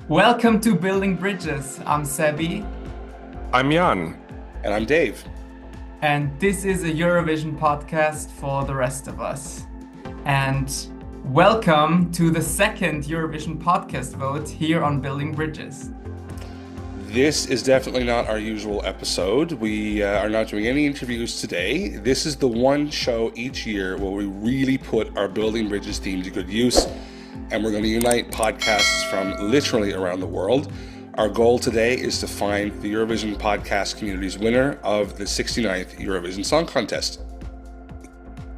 Welcome to Building Bridges. I'm Sebi. I'm Jan. And I'm Dave. And this is a Eurovision podcast for the rest of us. And welcome to the second Eurovision podcast vote here on Building Bridges. This is definitely not our usual episode. We are not doing any interviews today. This is the one show each year where we really put our Building Bridges theme to good use. And we're going to unite podcasts from literally around the world. Our goal today is to find the Eurovision podcast community's winner of the 69th Eurovision Song Contest.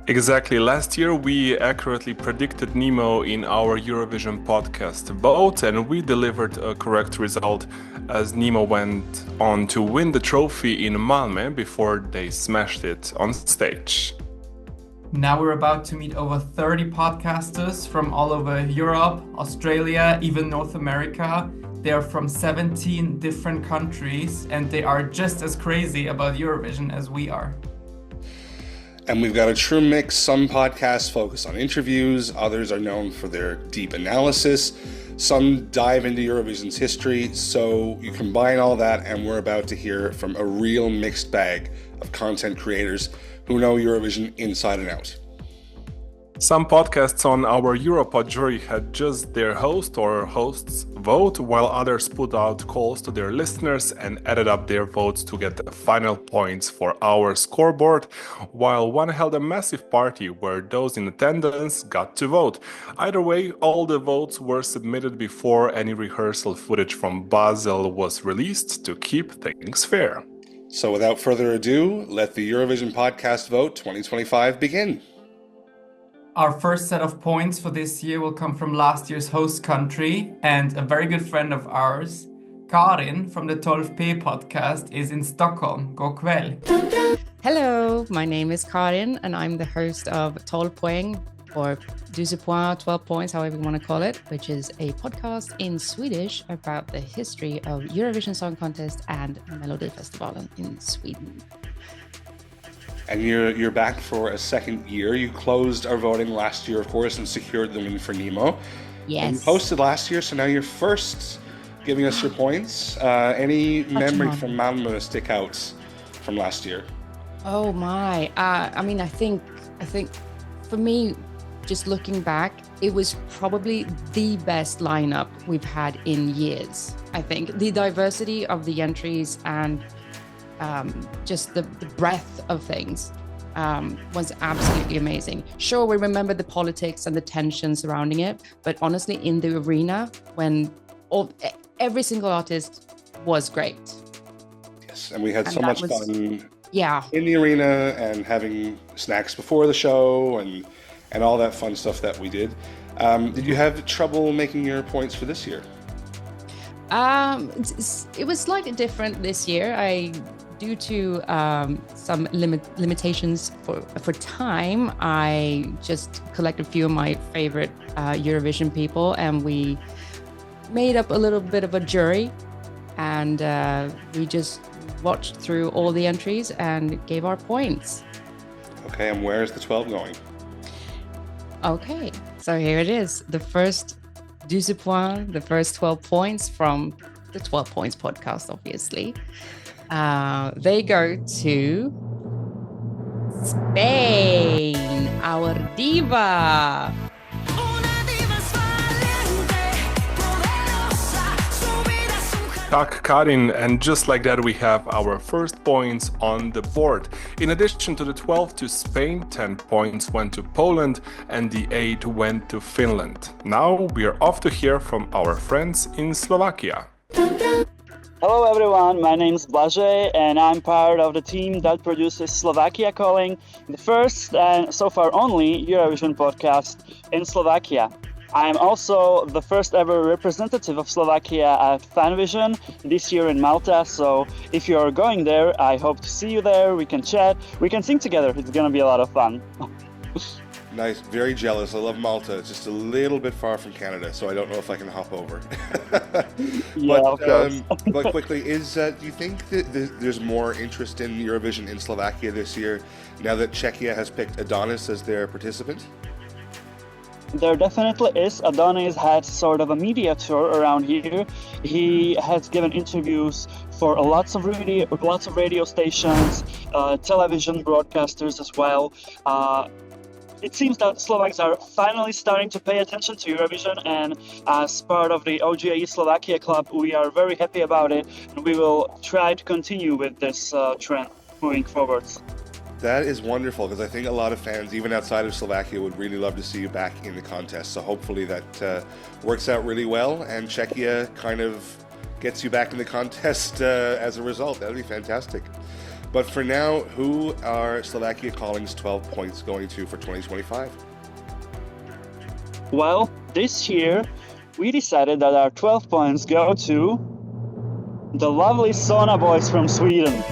Exactly. Last year, we accurately predicted Nemo in our Eurovision podcast vote, and we delivered a correct result as Nemo went on to win the trophy in Malmö before they smashed it on stage. Now we're about to meet over 30 podcasters from all over Europe, Australia, even North America. They are from 17 different countries, and they are just as crazy about Eurovision as we are. And we've got a true mix. Some podcasts focus on interviews, others are known for their deep analysis. Some dive into Eurovision's history. So you combine all that, and we're about to hear from a real mixed bag of content creators who know Eurovision inside and out. Some podcasts on our EuroPod Jury had just their host or hosts vote, while others put out calls to their listeners and added up their votes to get the final points for our scoreboard, while one held a massive party where those in attendance got to vote. Either way, all the votes were submitted before any rehearsal footage from Basel was released to keep things fair. So without further ado, let the Eurovision Podcast Vote 2025 begin. Our first set of points for this year will come from last year's host country, and a very good friend of ours, Karin from the 12P podcast, is in Stockholm. God kväll. Hello, my name is Karin, and I'm the host of 12 Points, or Douze Points, 12 Points, however you want to call it, which is a podcast in Swedish about the history of Eurovision Song Contest and Melodifestivalen in Sweden. And you're back for a second year. You closed our voting last year, of course, and secured the win for Nemo. Yes. And you hosted last year, so now you're first giving us your points. Any memory from Malmö stick out from last year? Oh my! I think for me, just looking back, it was probably the best lineup we've had in years. I think the diversity of the entries and just the breadth of things was absolutely amazing. Sure, we remember the politics and the tension surrounding it, but honestly, in the arena, when every single artist was great. Yes, and we had so much fun in the arena and having snacks before the show and all that fun stuff that we did. Did you have trouble making your points for this year? It was slightly different this year. Due to some limitations for time, I just collected a few of my favorite Eurovision people, and we made up a little bit of a jury, and we just watched through all the entries and gave our points. Okay, and where is the 12 going? Okay, so here it is. The first Douze Points, the first 12 points from the 12 Points podcast, obviously. They go to Spain, our diva. Tak, Karin, and just like that, we have our first points on the board. In addition to the 12 to Spain, 10 points went to Poland, and the 8 went to Finland. Now we are off to hear from our friends in Slovakia. Hello everyone, my name is Blažej and I'm part of the team that produces Slovakia Calling, the first and so far only Eurovision podcast in Slovakia. I am also the first ever representative of Slovakia at Fanvision this year in Malta, so if you're going there, I hope to see you there, we can chat, we can sing together, it's gonna be a lot of fun. Nice, very jealous. I love Malta. It's just a little bit far from Canada, so I don't know if I can hop over. Of course. But quickly, do you think that there's more interest in Eurovision in Slovakia this year now that Czechia has picked Adonis as their participant? there definitely is. Adonis had sort of a media tour around here. He has given interviews for lots of radio stations, television broadcasters as well. It seems that Slovaks are finally starting to pay attention to Eurovision, and as part of the OGAE Slovakia club, we are very happy about it, and we will try to continue with this trend moving forwards. That is wonderful, because I think a lot of fans, even outside of Slovakia, would really love to see you back in the contest. So hopefully that works out really well, and Czechia kind of gets you back in the contest as a result. That would be fantastic. But for now, who are Slovakia Calling's 12 points going to for 2025? Well, this year we decided that our 12 points go to the lovely Sona boys from Sweden.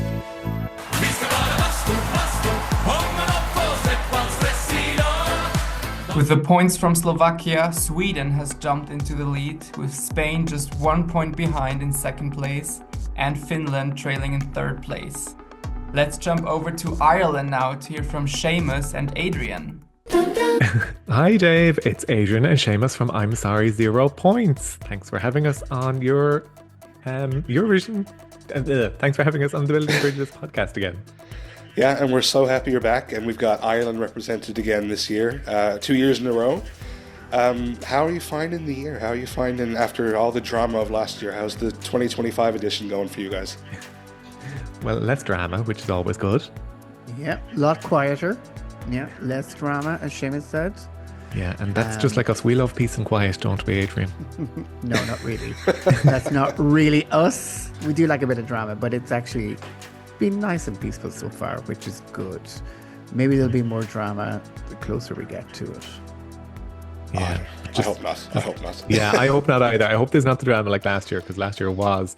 With the points from Slovakia, Sweden has jumped into the lead, with Spain just 1 point behind in second place and Finland trailing in third place. Let's jump over to Ireland now to hear from Seamus and Adrian. Hi Dave, it's Adrian and Seamus from I'm Sorry 0 Points. Thanks for having us on your Eurovision. Thanks for having us on the Building Bridges podcast again. Yeah, and we're so happy you're back, and we've got Ireland represented again this year, 2 years in a row. How are you finding the year? How are you finding, after all the drama of last year, how's the 2025 edition going for you guys? Well, less drama, which is always good. Yeah, a lot quieter. Yeah, less drama, as Seamus said. Yeah, and that's just like us. We love peace and quiet, don't we, Adrian? No, not really. That's not really us. We do like a bit of drama, but it's actually been nice and peaceful so far, which is good. Maybe there'll be more drama the closer we get to it. Yeah. I hope not. I hope not. Yeah, I hope not either. I hope there's not the drama like last year, because last year was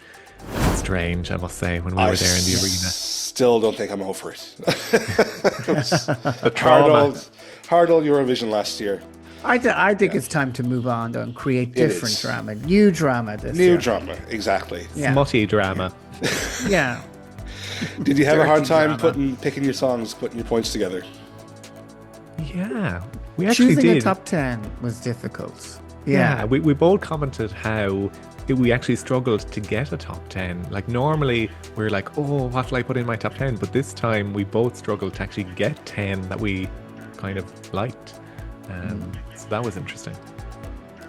strange, I must say, when we were there in the arena. Still don't think I'm over it. It was The trauma. hard old Eurovision last year. I think it's time to move on and create different drama. New drama this year. New drama, exactly. Yeah. Smutty drama. Yeah. Did you have a hard Dirty time drama. picking your songs, putting your points together? Yeah, we actually Choosing did. a top 10 was difficult. Yeah, we both commented how we actually struggled to get a top 10. Like normally we're like, oh, what will I put in my top 10? But this time we both struggled to actually get 10 that we kind of liked. So that was interesting.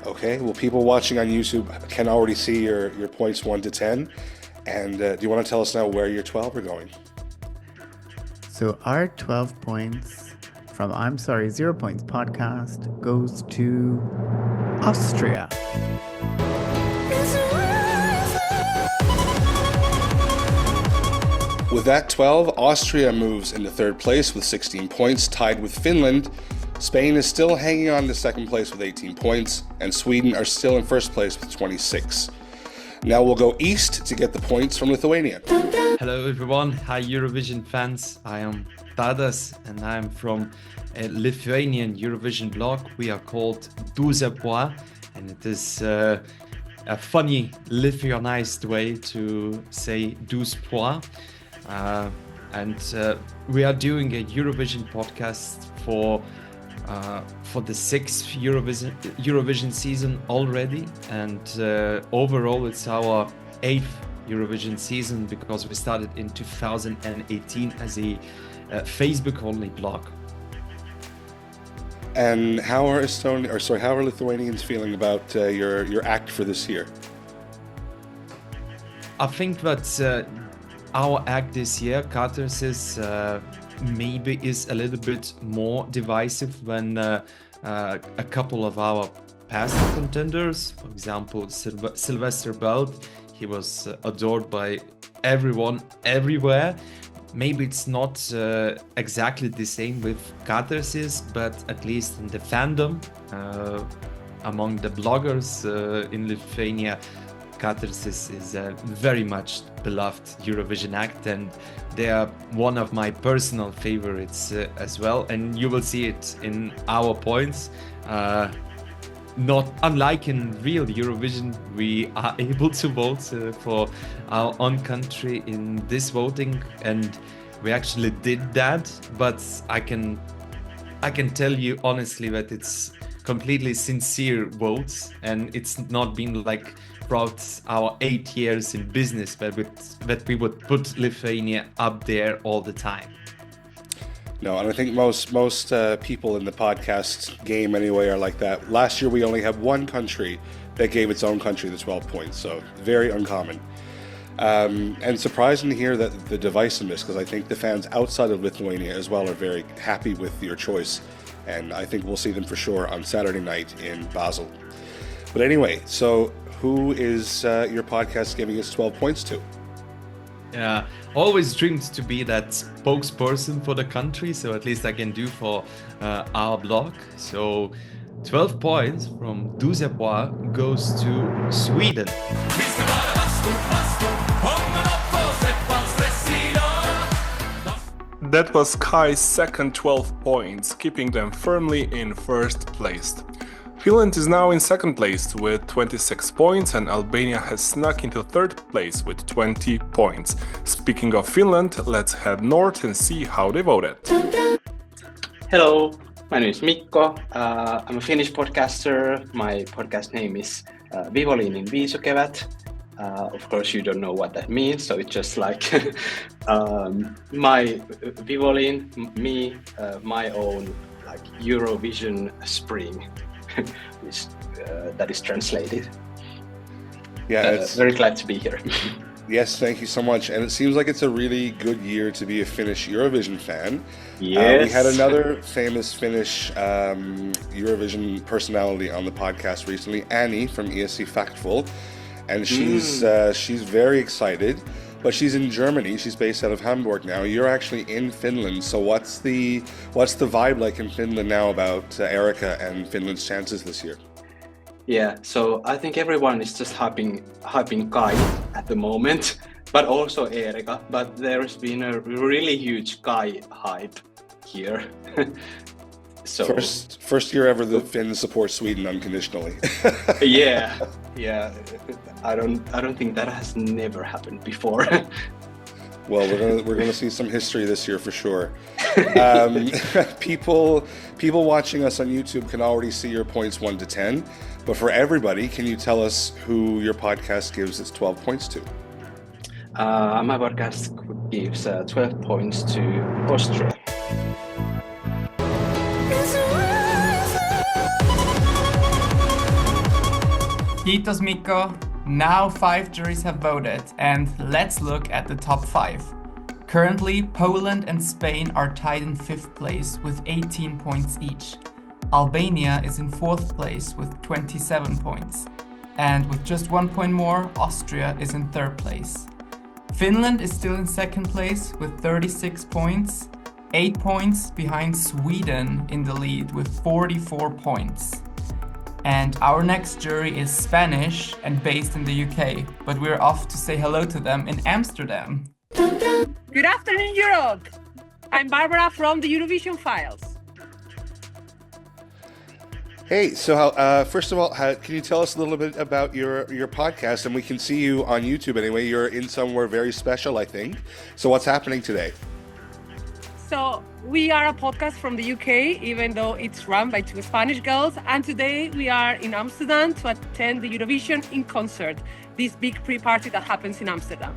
Okay, well, people watching on YouTube can already see your points 1 to 10. And do you want to tell us now where your 12 are going? So our 12 points from I'm Sorry 0 Points podcast goes to Austria. With that 12, Austria moves into third place with 16 points, tied with Finland. Spain is still hanging on to second place with 18 points, and Sweden are still in first place with 26. Now we'll go east to get the points from Lithuania. Hello everyone, hi Eurovision fans. I am Tadas and I'm from a Lithuanian Eurovision blog. We are called Douze Points, and it is a funny Lithuanized way to say Douze Points. We are doing a Eurovision podcast for the 6th Eurovision season already, and overall it's our 8th Eurovision season, because we started in 2018 as a Facebook-only blog. And how are Lithuanians feeling about your act for this year? I think that our act this year, Catharsis, maybe is a little bit more divisive than a couple of our past contenders. For example, Sylvester Belt, he was adored by everyone, everywhere. Maybe it's not exactly the same with Catharsis, but at least in the fandom, among the bloggers in Lithuania, Catharsis is a very much beloved Eurovision act, and they are one of my personal favorites as well. And you will see it in our points. Not unlike in real Eurovision, we are able to vote for our own country in this voting, and we actually did that. But I can tell you honestly that it's completely sincere votes, and it's not been like throughout our 8 years in business that we would put Lithuania up there all the time. No, and I think most people in the podcast game anyway are like that. Last year we only had one country that gave its own country the 12 points, so very uncommon. And surprising to hear that the divisiveness, because I think the fans outside of Lithuania as well are very happy with your choice, and I think we'll see them for sure on Saturday night in Basel. But anyway, so who is your podcast giving its 12 points to? Yeah, always dreamed to be that spokesperson for the country, so at least I can do for our blog. So 12 points from Douze Points goes to Sweden. That was Kai's second 12 points, keeping them firmly in first place. Finland is now in second place with 26 points, and Albania has snuck into third place with 20 points. Speaking of Finland, let's head north and see how they voted. Hello, my name is Mikko. I'm a Finnish podcaster. My podcast name is Vivolinin Viisukevät. Of course, you don't know what that means, so it's just like my Vivolin, me, my own like Eurovision spring. Which, that is translated. Yeah, it's very glad to be here. Yes, thank you so much. And it seems like it's a really good year to be a Finnish Eurovision fan. Yes. We had another famous Finnish Eurovision personality on the podcast recently, Annie from ESC-Factful, and she's very excited. But she's in Germany. She's based out of Hamburg now. You're actually in Finland. So what's the vibe like in Finland now about Erika and Finland's chances this year? Yeah, so I think everyone is just hyping Kai at the moment, but also Erika. But there's been a really huge Kai hype here. So first year ever the Finns support Sweden unconditionally. yeah. I don't think that has never happened before. Well, we're gonna see some history this year for sure. People watching us on YouTube can already see your points 1 to 10, but for everybody, can you tell us who your podcast gives its 12 points to? My podcast gives 12 points to Austria. Kiitos Mikko. Now 5 juries have voted, and let's look at the top 5. Currently, Poland and Spain are tied in 5th place with 18 points each. Albania is in 4th place with 27 points. And with just 1 point more, Austria is in 3rd place. Finland is still in 2nd place with 36 points, 8 points behind Sweden in the lead with 44 points. And our next jury is Spanish and based in the UK, but we're off to say hello to them in Amsterdam. Good afternoon, Europe! I'm Barbara from the Eurovision Files. Hey, so first of all, can you tell us a little bit about your podcast? And we can see you on YouTube anyway. You're in somewhere very special, I think. So what's happening today? So we are a podcast from the UK, even though it's run by 2 Spanish girls. And today we are in Amsterdam to attend the Eurovision in concert, this big pre-party that happens in Amsterdam.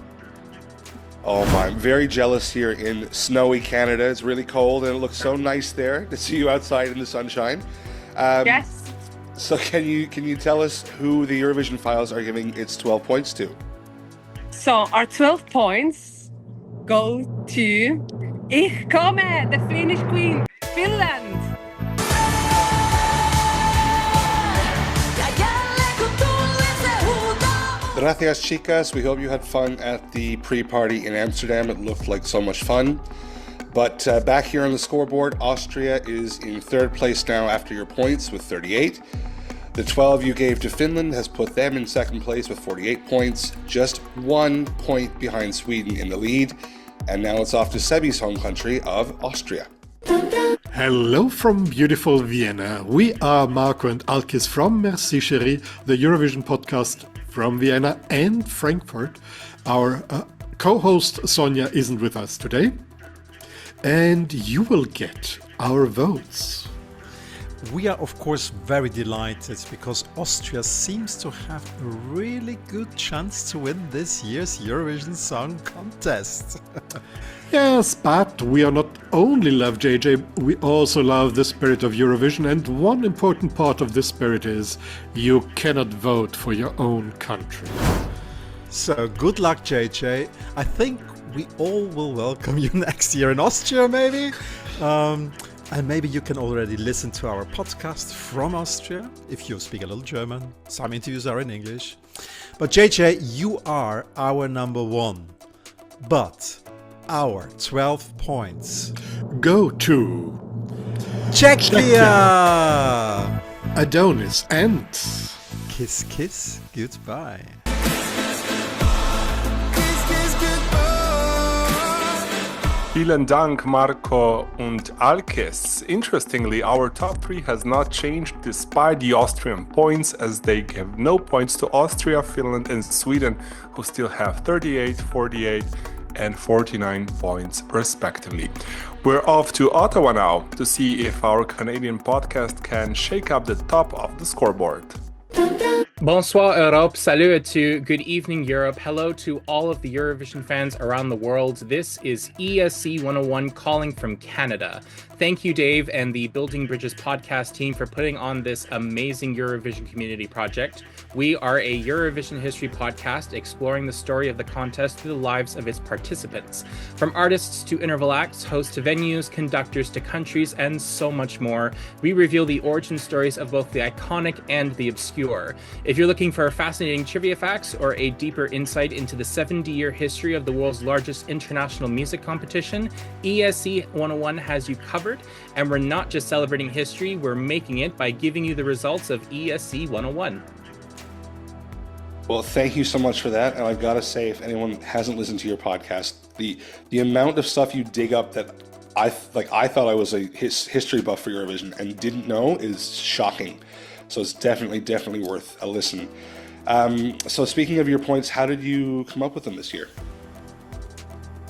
Oh my, I'm very jealous here in snowy Canada. It's really cold and it looks so nice there to see you outside in the sunshine. Yes. So can you tell us who the Eurovision Files are giving its 12 points to? So our 12 points go to Ich komme, the Finnish Queen, Finland. Gracias, chicas. We hope you had fun at the pre-party in Amsterdam. It looked like so much fun. But back here on the scoreboard, Austria is in 3rd place now after your points with 38. The 12 you gave to Finland has put them in 2nd place with 48 points, just 1 point behind Sweden in the lead. And now it's off to Sebi's home country of Austria. Hello from beautiful Vienna. We are Marco and Alkis from Merci Chérie, the Eurovision podcast from Vienna and Frankfurt. Our co-host Sonja isn't with us today. And you will get our votes. we are of course very delighted because Austria seems to have a really good chance to win this year's Eurovision Song Contest. Yes, but we are not only love JJ, we also love the spirit of Eurovision, and one important part of this spirit is you cannot vote for your own country. So good luck, JJ. I think we all will welcome you next year in Austria, maybe. And maybe you can already listen to our podcast from Austria if you speak a little German. Some interviews are in English. But JJ, you are our number one. But our 12 points go to Czechia, Adonis, and Kiss Kiss Goodbye. Vielen Dank, Marco und Alkes. Interestingly, our top 3 has not changed despite the Austrian points, as they gave no points to Austria, Finland and Sweden, who still have 38, 48 and 49 points respectively. We're off to Ottawa now to see if our Canadian podcast can shake up the top of the scoreboard. Bonsoir Europe, salut à tous, good evening Europe, hello to all of the Eurovision fans around the world. This is ESC 101 calling from Canada. Thank you, Dave, and the Building Bridges podcast team for putting on this amazing Eurovision community project. We are a Eurovision history podcast exploring the story of the contest through the lives of its participants. From artists to interval acts, hosts to venues, conductors to countries, and so much more, we reveal the origin stories of both the iconic and the obscure. If you're looking for fascinating trivia facts or a deeper insight into the 70-year history of the world's largest international music competition, ESC 101 has you covered. And we're not just celebrating history, we're making it by giving you the results of ESC 101. Well, thank you so much for that. And I've got to say, if anyone hasn't listened to your podcast, the amount of stuff you dig up that I thought I was a history buff for Eurovision and didn't know is shocking. So it's definitely worth a listen. So speaking of your points, how did you come up with them this year?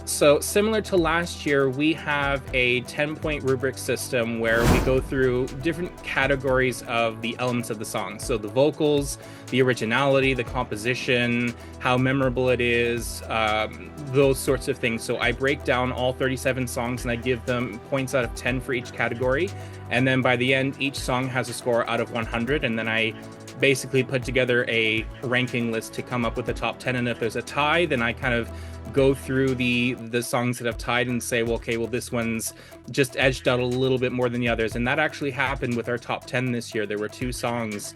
So similar to last year, we have a 10-point rubric system where we go through different categories of the elements of the song. So the vocals, the originality, the composition, how memorable it is, those sorts of things. So I break down all 37 songs and I give them points out of 10 for each category. And then by the end, each song has a score out of 100. And then I basically put together a ranking list to come up with the top 10. And if there's a tie, then I kind of go through the songs that have tied and say, well, okay, well, this one's just edged out a little bit more than the others. And that actually happened with our top 10 this year. There were 2 songs,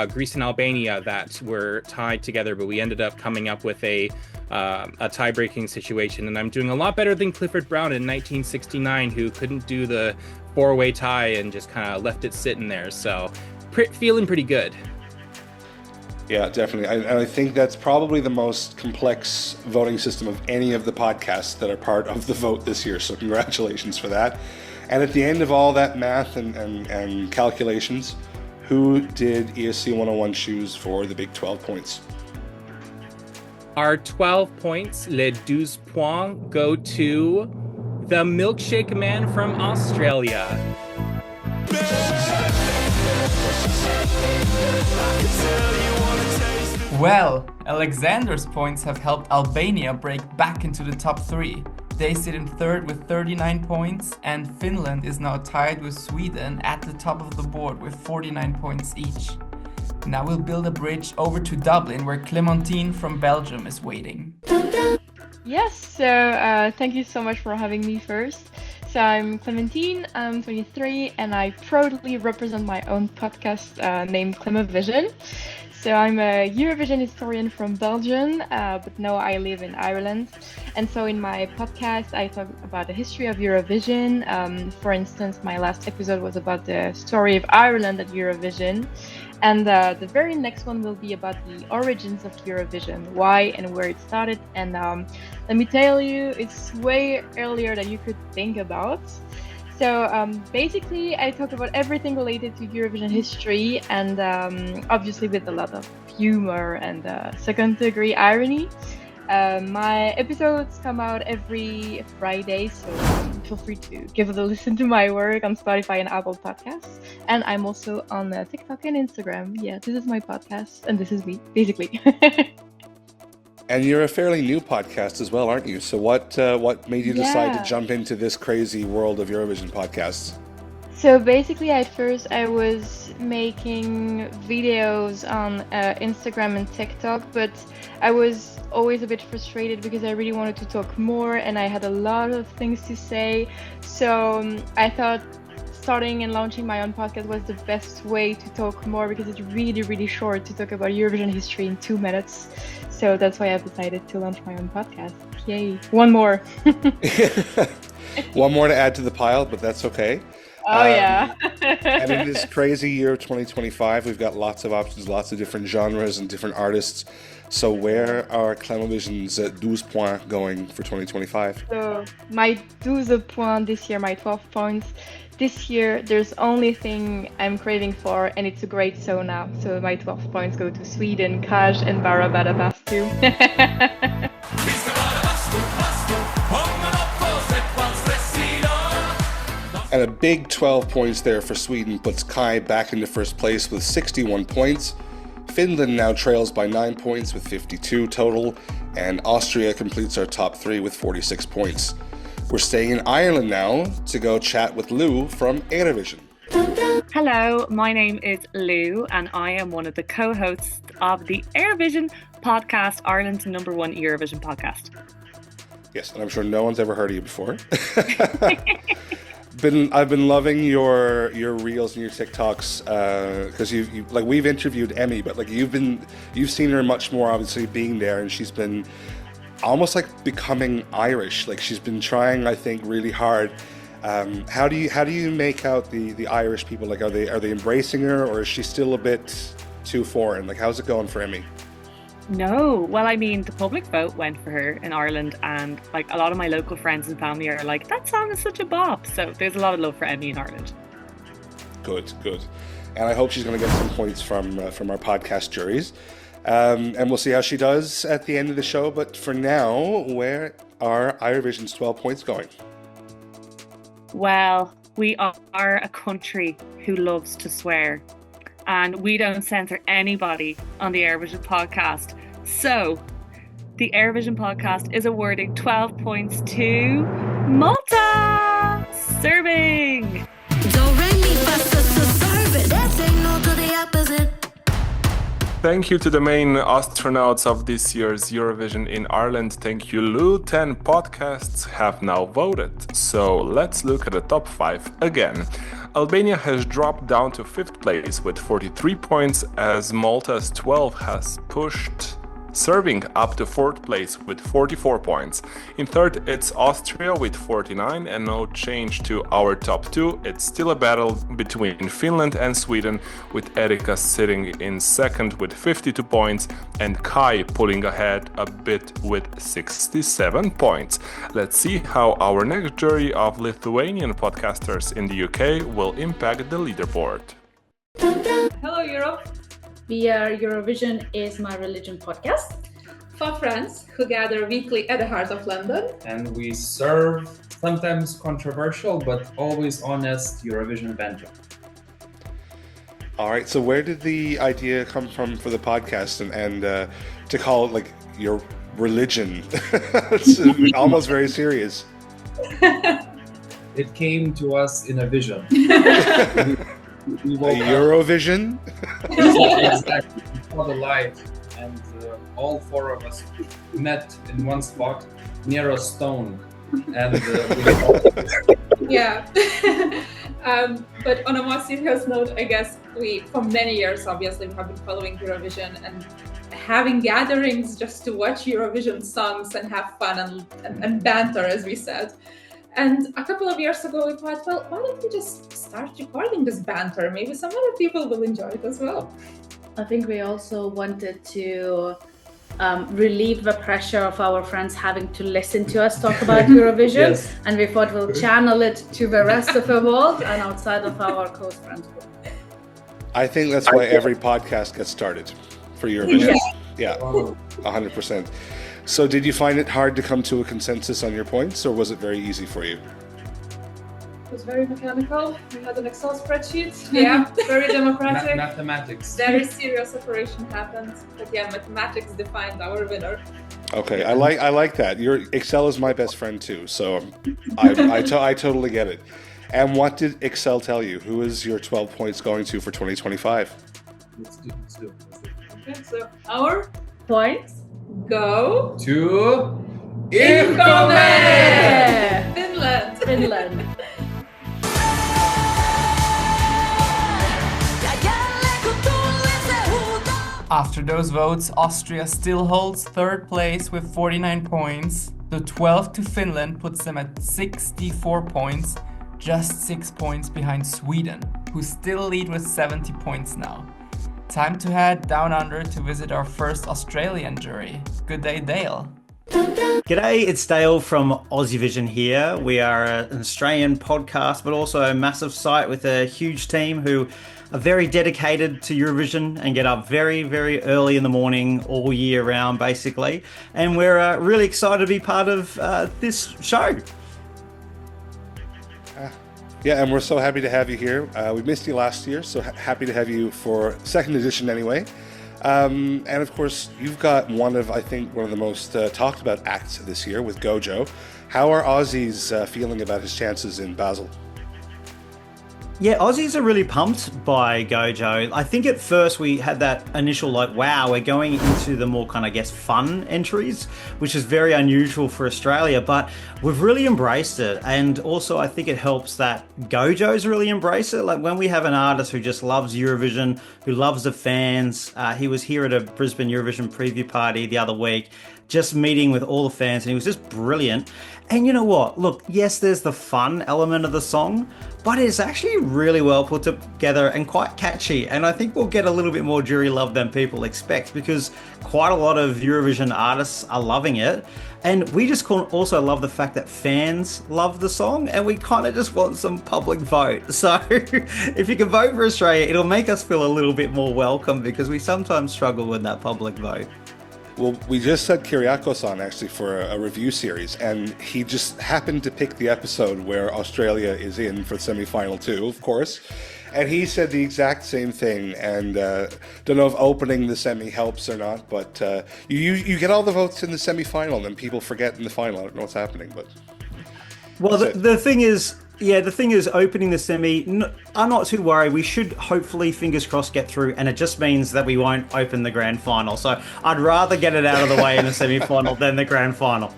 Greece and Albania, that were tied together, but we ended up coming up with a tie-breaking situation. And I'm doing a lot better than Clifford Brown in 1969, who couldn't do the 4-way tie and just kind of left it sitting there. So feeling pretty good. Yeah, definitely. I think that's probably the most complex voting system of any of the podcasts that are part of the vote this year. So congratulations for that. And at the end of all that math and calculations, who did ESC 101 choose for the big 12 points? Our 12 points, les 12 points, go to the Milkshake Man from Australia. Well, Alexander's points have helped Albania break back into the top 3. They sit in 3rd with 39 points, and Finland is now tied with Sweden at the top of the board with 49 points each. Now we'll build a bridge over to Dublin, where Clementine from Belgium is waiting. Yes, so thank you so much for having me first. So I'm Clementine, I'm 23, and I proudly represent my own podcast named CLEMOVision. So I'm a Eurovision historian from Belgium, but now I live in Ireland. And so in my podcast, I talk about the history of Eurovision. For instance, my last episode was about the story of Ireland at Eurovision. And the very next one will be about the origins of Eurovision, why and where it started. And let me tell you, it's way earlier than you could think about. So basically, I talk about everything related to Eurovision history, and obviously with a lot of humor and second-degree irony. My episodes come out every Friday, so feel free to give it a listen to my work on Spotify and Apple Podcasts. And I'm also on TikTok and Instagram. Yeah, this is my podcast, and this is me, basically. And you're a fairly new podcast as well, aren't you? So what made you decide to jump into this crazy world of Eurovision podcasts? So basically, at first I was making videos on Instagram and TikTok, but I was always a bit frustrated because I really wanted to talk more and I had a lot of things to say. So I thought starting and launching my own podcast was the best way to talk more because it's really, really short to talk about Eurovision history in 2 minutes. So that's why I've decided to launch my own podcast. Yay. One more. One more to add to the pile, but that's okay. Oh, yeah. And in this crazy year 2025, we've got lots of options, lots of different genres and different artists. So where are CLEMOVision's Douze Points going for 2025? So my Douze Points this year, my 12 points. This year, there's only thing I'm craving for, and it's a great sauna. So my 12 points go to Sweden, Kaj, and Barabadabastu. And a big 12 points there for Sweden puts Kai back into first place with 61 points. Finland now trails by 9 points with 52 total, and Austria completes our top 3 with 46 points. We're staying in Ireland now to go chat with Lou from Éirevision. Hello, my name is Lou, and I am one of the co-hosts of the Eurovision podcast, Ireland's #1 Eurovision podcast. Yes, and I'm sure no one's ever heard of you before. I've been loving your reels and your TikToks because you like we've interviewed Emmy, but like you've seen her much more obviously being there, and she's been almost like becoming Irish. Like she's been trying, I think, really hard. How do you make out the Irish people? Like are they embracing her, or is she still a bit too foreign? Like how's it going for Emmy? No, well, I mean, the public vote went for her in Ireland, and like a lot of my local friends and family are like, that song is such a bop. So there's a lot of love for Emmy in Ireland. Good. And I hope she's going to get some points from our podcast juries. And we'll see how she does at the end of the show. But for now, where are Éirevision's 12 points going? Well, we are a country who loves to swear, and we don't censor anybody on the Éirevision podcast. So, the Éirevision podcast is awarding 12 points to Malta! Serving! Thank you to the main astronauts of this year's Eurovision in Ireland. Thank you, Lou. 10 podcasts have now voted. So let's look at the top 5 again. Albania has dropped down to 5th place with 43 points, as Malta's 12 has pushed Serving up to 4th place with 44 points. In 3rd, it's Austria with 49, and no change to our top 2. It's still a battle between Finland and Sweden, with Erika sitting in 2nd with 52 points and Kai pulling ahead a bit with 67 points. Let's see how our next jury of Lithuanian podcasters in the UK will impact the leaderboard. Hello Europe! We are Eurovision Is My Religion podcast. 4 friends who gather weekly at the heart of London. And we serve sometimes controversial but always honest Eurovision banter. All right, so where did the idea come from for the podcast and to call it like your religion? It's almost very serious. It came to us in a vision. A Eurovision? Exactly. We saw the light, and all 4 of us met in one spot near a stone. And yeah. But on a more serious note, I guess we, for many years, obviously, we have been following Eurovision and having gatherings just to watch Eurovision songs and have fun and banter, as we said. And a couple of years ago, we thought, well, why don't we just start recording this banter? Maybe some other people will enjoy it as well. I think we also wanted to relieve the pressure of our friends having to listen to us talk about Eurovision. Yes. And we thought we'll channel it to the rest of the world and outside of our close friends group. I think that's why every podcast gets started for Eurovision. Yeah, 100%. So did you find it hard to come to a consensus on your points, or was it very easy for you? It was very mechanical. We had an Excel spreadsheet. Yeah, very democratic. Mathematics. Very serious operation happened. But yeah, mathematics defined our winner. Okay, I like that. Your Excel is my best friend too, so I totally get it. And what did Excel tell you? Who is your 12 points going to for 2025? Let's do. Okay, so our Points go To Finland. Finland. After those votes, Austria still holds third place with 49 points. The 12 to Finland puts them at 64 points, just 6 points behind Sweden, who still lead with 70 points now. Time to head down under to visit our first Australian jury. Good day, Dale. G'day, it's Dale from Aussievision here. We are an Australian podcast, but also a massive site with a huge team who are very dedicated to Eurovision and get up very, very early in the morning all year round, basically. And we're really excited to be part of this show. Yeah, and we're so happy to have you here. We missed you last year, so happy to have you for second edition anyway. And of course, you've got one of the most talked about acts this year with Gojo. How are Aussies feeling about his chances in Basel? Yeah, Aussies are really pumped by Gojo. I think at first we had that initial wow, we're going into the more fun entries, which is very unusual for Australia, but we've really embraced it. And also I think it helps that Gojo's really embraced it. Like when we have an artist who just loves Eurovision, who loves the fans, he was here at a Brisbane Eurovision preview party the other week, just meeting with all the fans, and he was just brilliant. And you know what? Look, yes, there's the fun element of the song, but it's actually really well put together and quite catchy. And I think we'll get a little bit more jury love than people expect, because quite a lot of Eurovision artists are loving it. And we just also love the fact that fans love the song, and we kind of just want some public vote. So if you can vote for Australia, it'll make us feel a little bit more welcome, because we sometimes struggle with that public vote. Well, we just had Kyriakos on actually for a review series, and he just happened to pick the episode where Australia is in for semi-final 2, of course. And he said the exact same thing, and don't know if opening the semi helps or not, but you get all the votes in the semi-final, and then people forget in the final. I don't know what's happening, but... Well, the thing is, opening the semi, I'm not too worried. We should hopefully, fingers crossed, get through, and it just means that we won't open the grand final. So I'd rather get it out of the way in the semi-final than the grand final.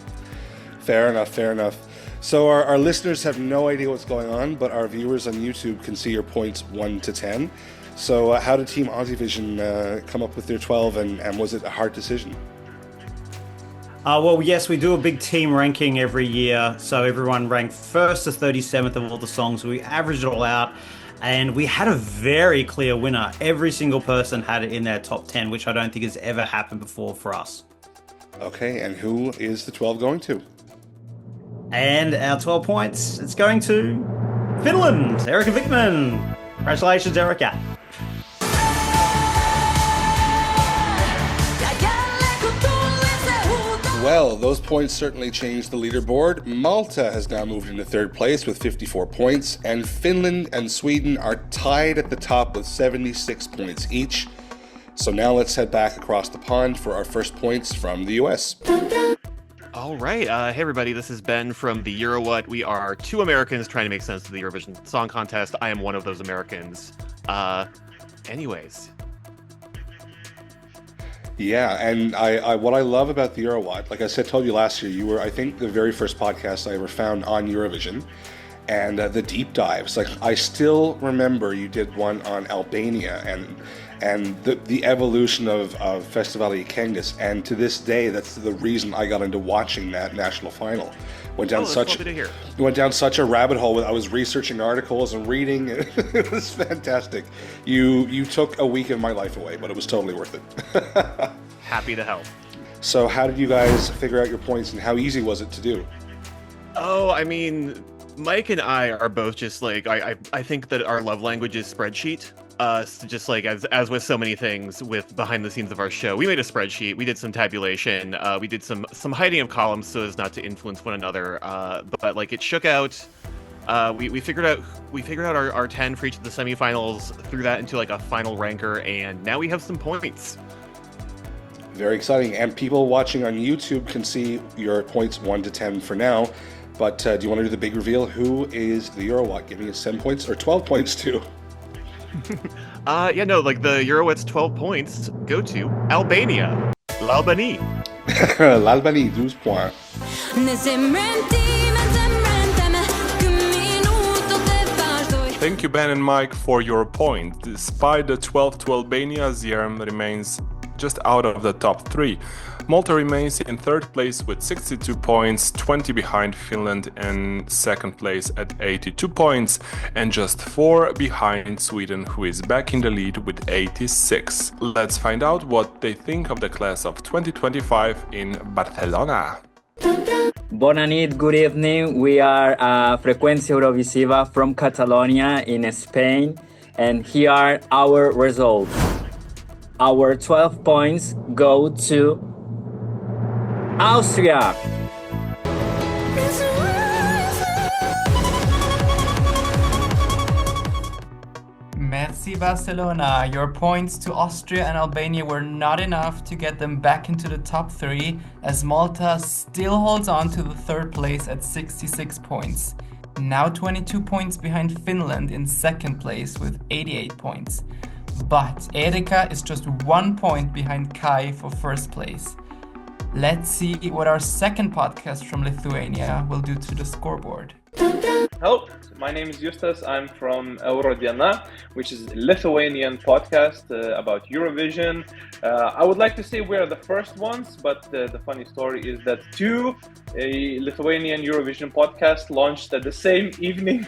Fair enough. So our listeners have no idea what's going on, but our viewers on YouTube can see your points 1 to 10. So how did Team Aussievision come up with their 12, and was it a hard decision? Well, yes, we do a big team ranking every year. So everyone ranked 1st to 37th of all the songs. We averaged it all out, and we had a very clear winner. Every single person had it in their top 10, which I don't think has ever happened before for us. Okay, and who is the 12 going to? And our 12 points, it's going to Finland, Erica Vickman. Congratulations, Erica. Well, those points certainly changed the leaderboard. Malta has now moved into 3rd place with 54 points, and Finland and Sweden are tied at the top with 76 points each. So now let's head back across the pond for our first points from the US. All right. Hey, everybody. This is Ben from the EuroWhat. We are 2 Americans trying to make sense of the Eurovision Song Contest. I am one of those Americans. Anyways. Yeah, and I what I love about the EuroWhat, like I told you last year, you were, I think, the very first podcast I ever found on Eurovision, and the deep dives. Like, I still remember you did one on Albania and the evolution of Festivali Këngës, and to this day, that's the reason I got into watching that national final. Went down such a rabbit hole. I was researching articles and reading. It was fantastic. You took a week of my life away, but it was totally worth it. Happy to help. So how did you guys figure out your points, and how easy was it to do? Oh, I mean, Mike and I are both just like, I think that our love language is spreadsheet. just like as with so many things with behind the scenes of our show, we made a spreadsheet, we did some tabulation, we did some hiding of columns so as not to influence one another, but like it shook out. We figured out our 10 for each of the semifinals, threw that into like a final ranker, and now we have some points. Very exciting, and people watching on YouTube can see your points 1 to 10 for now. But do you want to do the big reveal? Who is the EuroWhat giving us 10 points or 12 points to? Yeah, no, like the EuroWhat's 12 points go to Albania. L'Albanie. L'Albanie, 12 points. Thank you, Ben and Mike, for your point. Despite the 12 to Albania, Zierm remains just out of the top 3. Malta remains in 3rd place with 62 points, 20 behind Finland in 2nd place at 82 points, and just 4 behind Sweden, who is back in the lead with 86. Let's find out what they think of the class of 2025 in Barcelona. Bona nit, good evening. We are Freqüència Eurovisiva from Catalonia in Spain, and here are our results. Our 12 points go to Austria. Merci Barcelona. Your points to Austria and Albania were not enough to get them back into the top 3, as Malta still holds on to the 3rd place at 66 points. Now 22 points behind Finland in 2nd place with 88 points. But Erika is just 1 point behind Kai for 1st place. Let's see what our 2nd podcast from Lithuania will do to the scoreboard. Hello, my name is Justas. I'm from Eurodiena, which is a Lithuanian podcast about Eurovision. I would like to say we are the first ones, but the funny story is that 2 Lithuanian Eurovision podcasts launched at the same evening.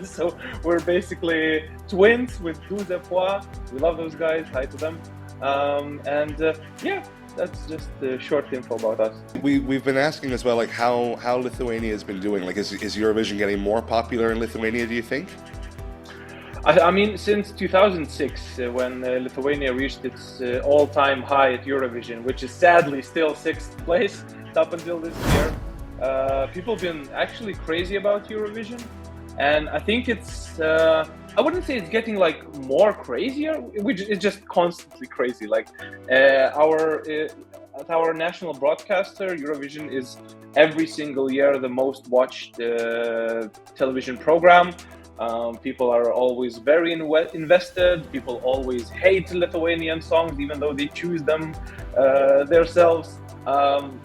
So we're basically twins with Douze Points. We love those guys. Hi to them. Yeah. That's just the short info about us. We've been asking as well, like how Lithuania has been doing. Like, is Eurovision getting more popular in Lithuania, do you think? I mean, since 2006, when Lithuania reached its all-time high at Eurovision, which is sadly still 6th place up until this year, people have been actually crazy about Eurovision. And I think it's, I wouldn't say it's getting like more crazier, it's just constantly crazy. Like our national broadcaster, Eurovision is every single year the most watched television program. People are always very invested. People always hate Lithuanian songs, even though they choose them themselves.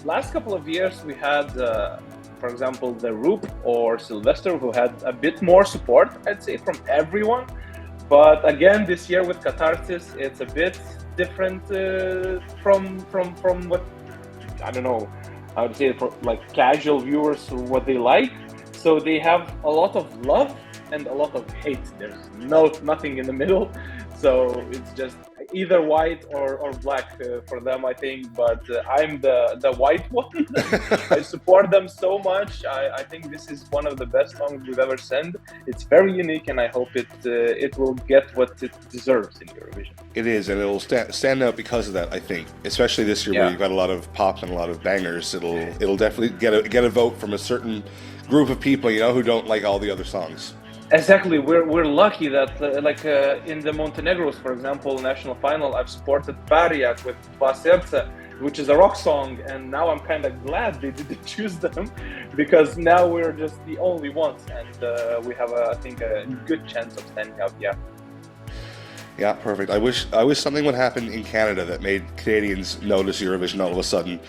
Last couple of years we had for example, the Roop or Sylvester, who had a bit more support, I'd say, from everyone. But again, this year with Catharsis, it's a bit different from what, I don't know, I would say for like casual viewers, what they like. So they have a lot of love and a lot of hate. There's nothing in the middle. So it's just either white or black for them, I think. But I'm the white one. I support them so much. I think this is one of the best songs we've ever sent. It's very unique, and I hope it will get what it deserves in Eurovision. It is, and it'll stand out because of that, I think. Especially this year, where you've got a lot of pop and a lot of bangers. It'll definitely get a vote from a certain group of people, you know, who don't like all the other songs. Exactly, we're lucky that in the Montenegros, for example, national final, I've supported Variak with Dva Serca, which is a rock song, and now I'm kind of glad they didn't choose them, because now we're just the only ones, and we have, I think, a good chance of standing out. Yeah, perfect. I wish something would happen in Canada that made Canadians notice Eurovision all of a sudden.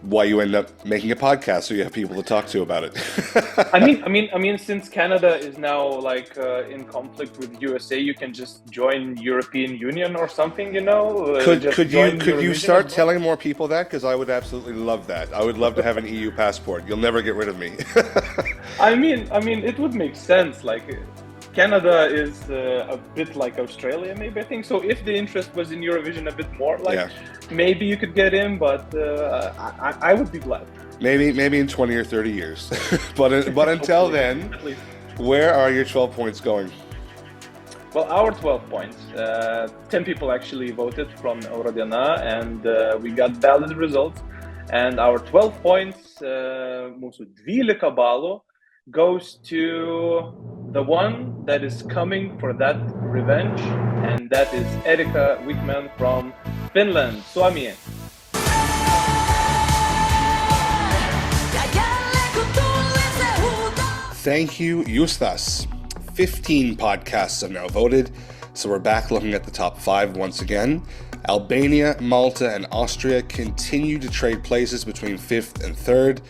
Why you end up making a podcast, so you have people to talk to about it. I mean, since Canada is now like in conflict with USA, you can just join European Union or something, you know. Could you start telling more people that? Because I would absolutely love that. I would love to have an EU passport. You'll never get rid of me. I mean, it would make sense. Like, Canada is a bit like Australia, maybe, I think. So if the interest was in Eurovision a bit more, like, maybe you could get in, but I would be glad. Maybe in 20 or 30 years. but until then, where are your 12 points going? Well, our 12 points. 10 people actually voted from Eurodiena, and we got valid results. And our 12 points, mūsų 12 balų, goes to the one that is coming for that revenge, and that is Erika Wickman from Finland, Suomi. Thank you, Justas. 15 podcasts have now voted, so we're back looking at the top 5 once again. Albania, Malta, and Austria continue to trade places between 5th and 3rd.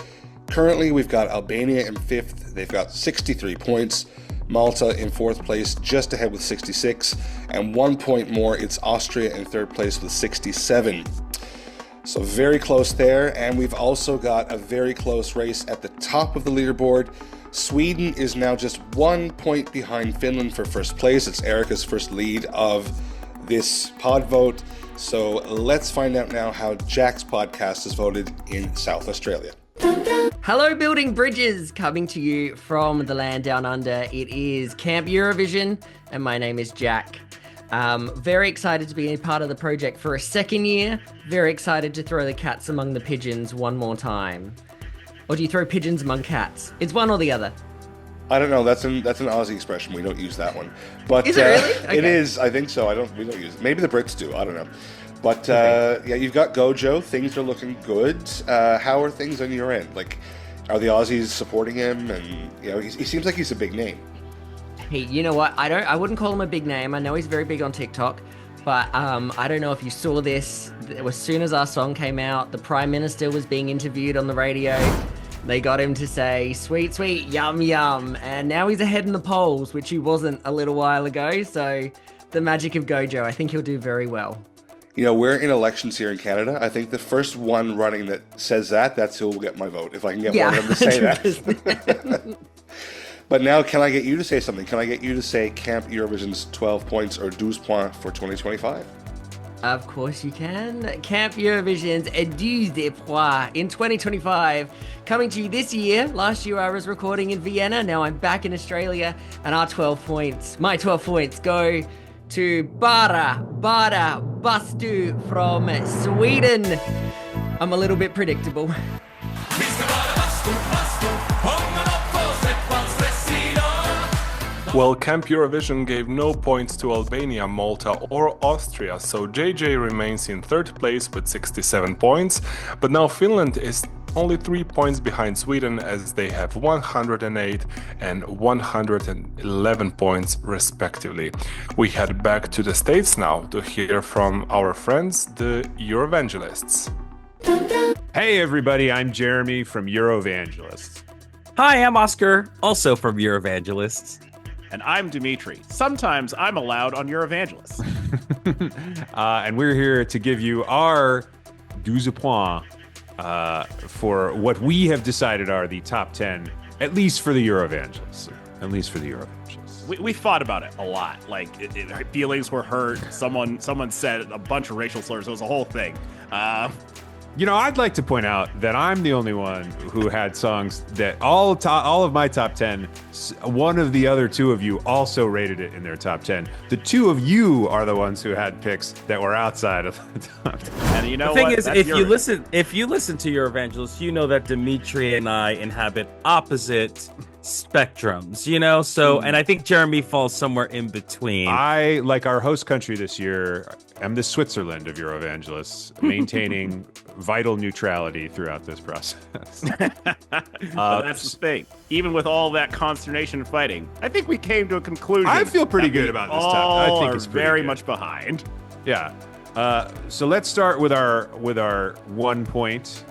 Currently, we've got Albania in 5th. They've got 63 points. Malta in 4th place, just ahead with 66. And 1 point more, it's Austria in 3rd place with 67. So very close there. And we've also got a very close race at the top of the leaderboard. Sweden is now just 1 point behind Finland for first place. It's Erika's first lead of this pod vote. So let's find out now how Jack's podcast is voted in South Australia. Hello, building bridges, coming to you from the land down under. It is Camp Eurovision, and my name is Jack. Very excited to be a part of the project for a second year. Very excited to throw the cats among the pigeons one more time. Or do you throw pigeons among cats? It's one or the other. I don't know. That's an Aussie expression. We don't use that one. But is it really? Okay. It is. I think so. We don't use it. Maybe the Brits do. I don't know. But yeah, you've got Gojo. Things are looking good. How are things on your end? Like, are the Aussies supporting him? And he seems like he's a big name. Hey, you know what? I wouldn't call him a big name. I know he's very big on TikTok, but I don't know if you saw this. As soon as our song came out, the Prime Minister was being interviewed on the radio. They got him to say, sweet, sweet, yum, yum. And now he's ahead in the polls, which he wasn't a little while ago. So the magic of Gojo, I think he'll do very well. We're in elections here in Canada. I think the first one running that says that's who will get my vote, if I can get one of them to say that. But now, can I get you to say something? Can I get you to say Camp Eurovision's 12 points or Douze Points for 2025? Of course you can. Camp Eurovision's Douze Points in 2025. Coming to you this year. Last year I was recording in Vienna. Now I'm back in Australia. And my 12 points go to Bara Bastu from Sweden. I'm a little bit predictable. Well, Camp Eurovision gave no points to Albania, Malta or Austria, so JJ remains in 3rd place with 67 points, but now Finland is only 3 points behind Sweden as they have 108 and 111 points respectively. We head back to the States now to hear from our friends, the Eurovangelists. Hey everybody, I'm Jeremy from Eurovangelists. Hi, I'm Oscar, also from Eurovangelists. And I'm Dimitri. Sometimes I'm allowed on Eurovangelists. And we're here to give you our Douze Points for what we have decided are the top 10, at least for the Eurovangelists. We thought about it a lot. Like, feelings were hurt. Someone said a bunch of racial slurs. It was a whole thing. I'd like to point out that I'm the only one who had songs that all of my top 10, one of the other two of you also rated it in their top 10. The two of you are the ones who had picks that were outside of the top 10. And you know the thing what? is, if you listen to Eurovangelists, you know that Dimitri and I inhabit opposite spectrums, so and I think Jeremy falls somewhere in between. I, like our host country this year, am the Switzerland of Eurovangelists, maintaining vital neutrality throughout this process. That's the thing. Even with all that consternation and fighting, I think we came to a conclusion. I feel pretty good about this top. I think it's very much behind. Yeah. So let's start with our 1 point.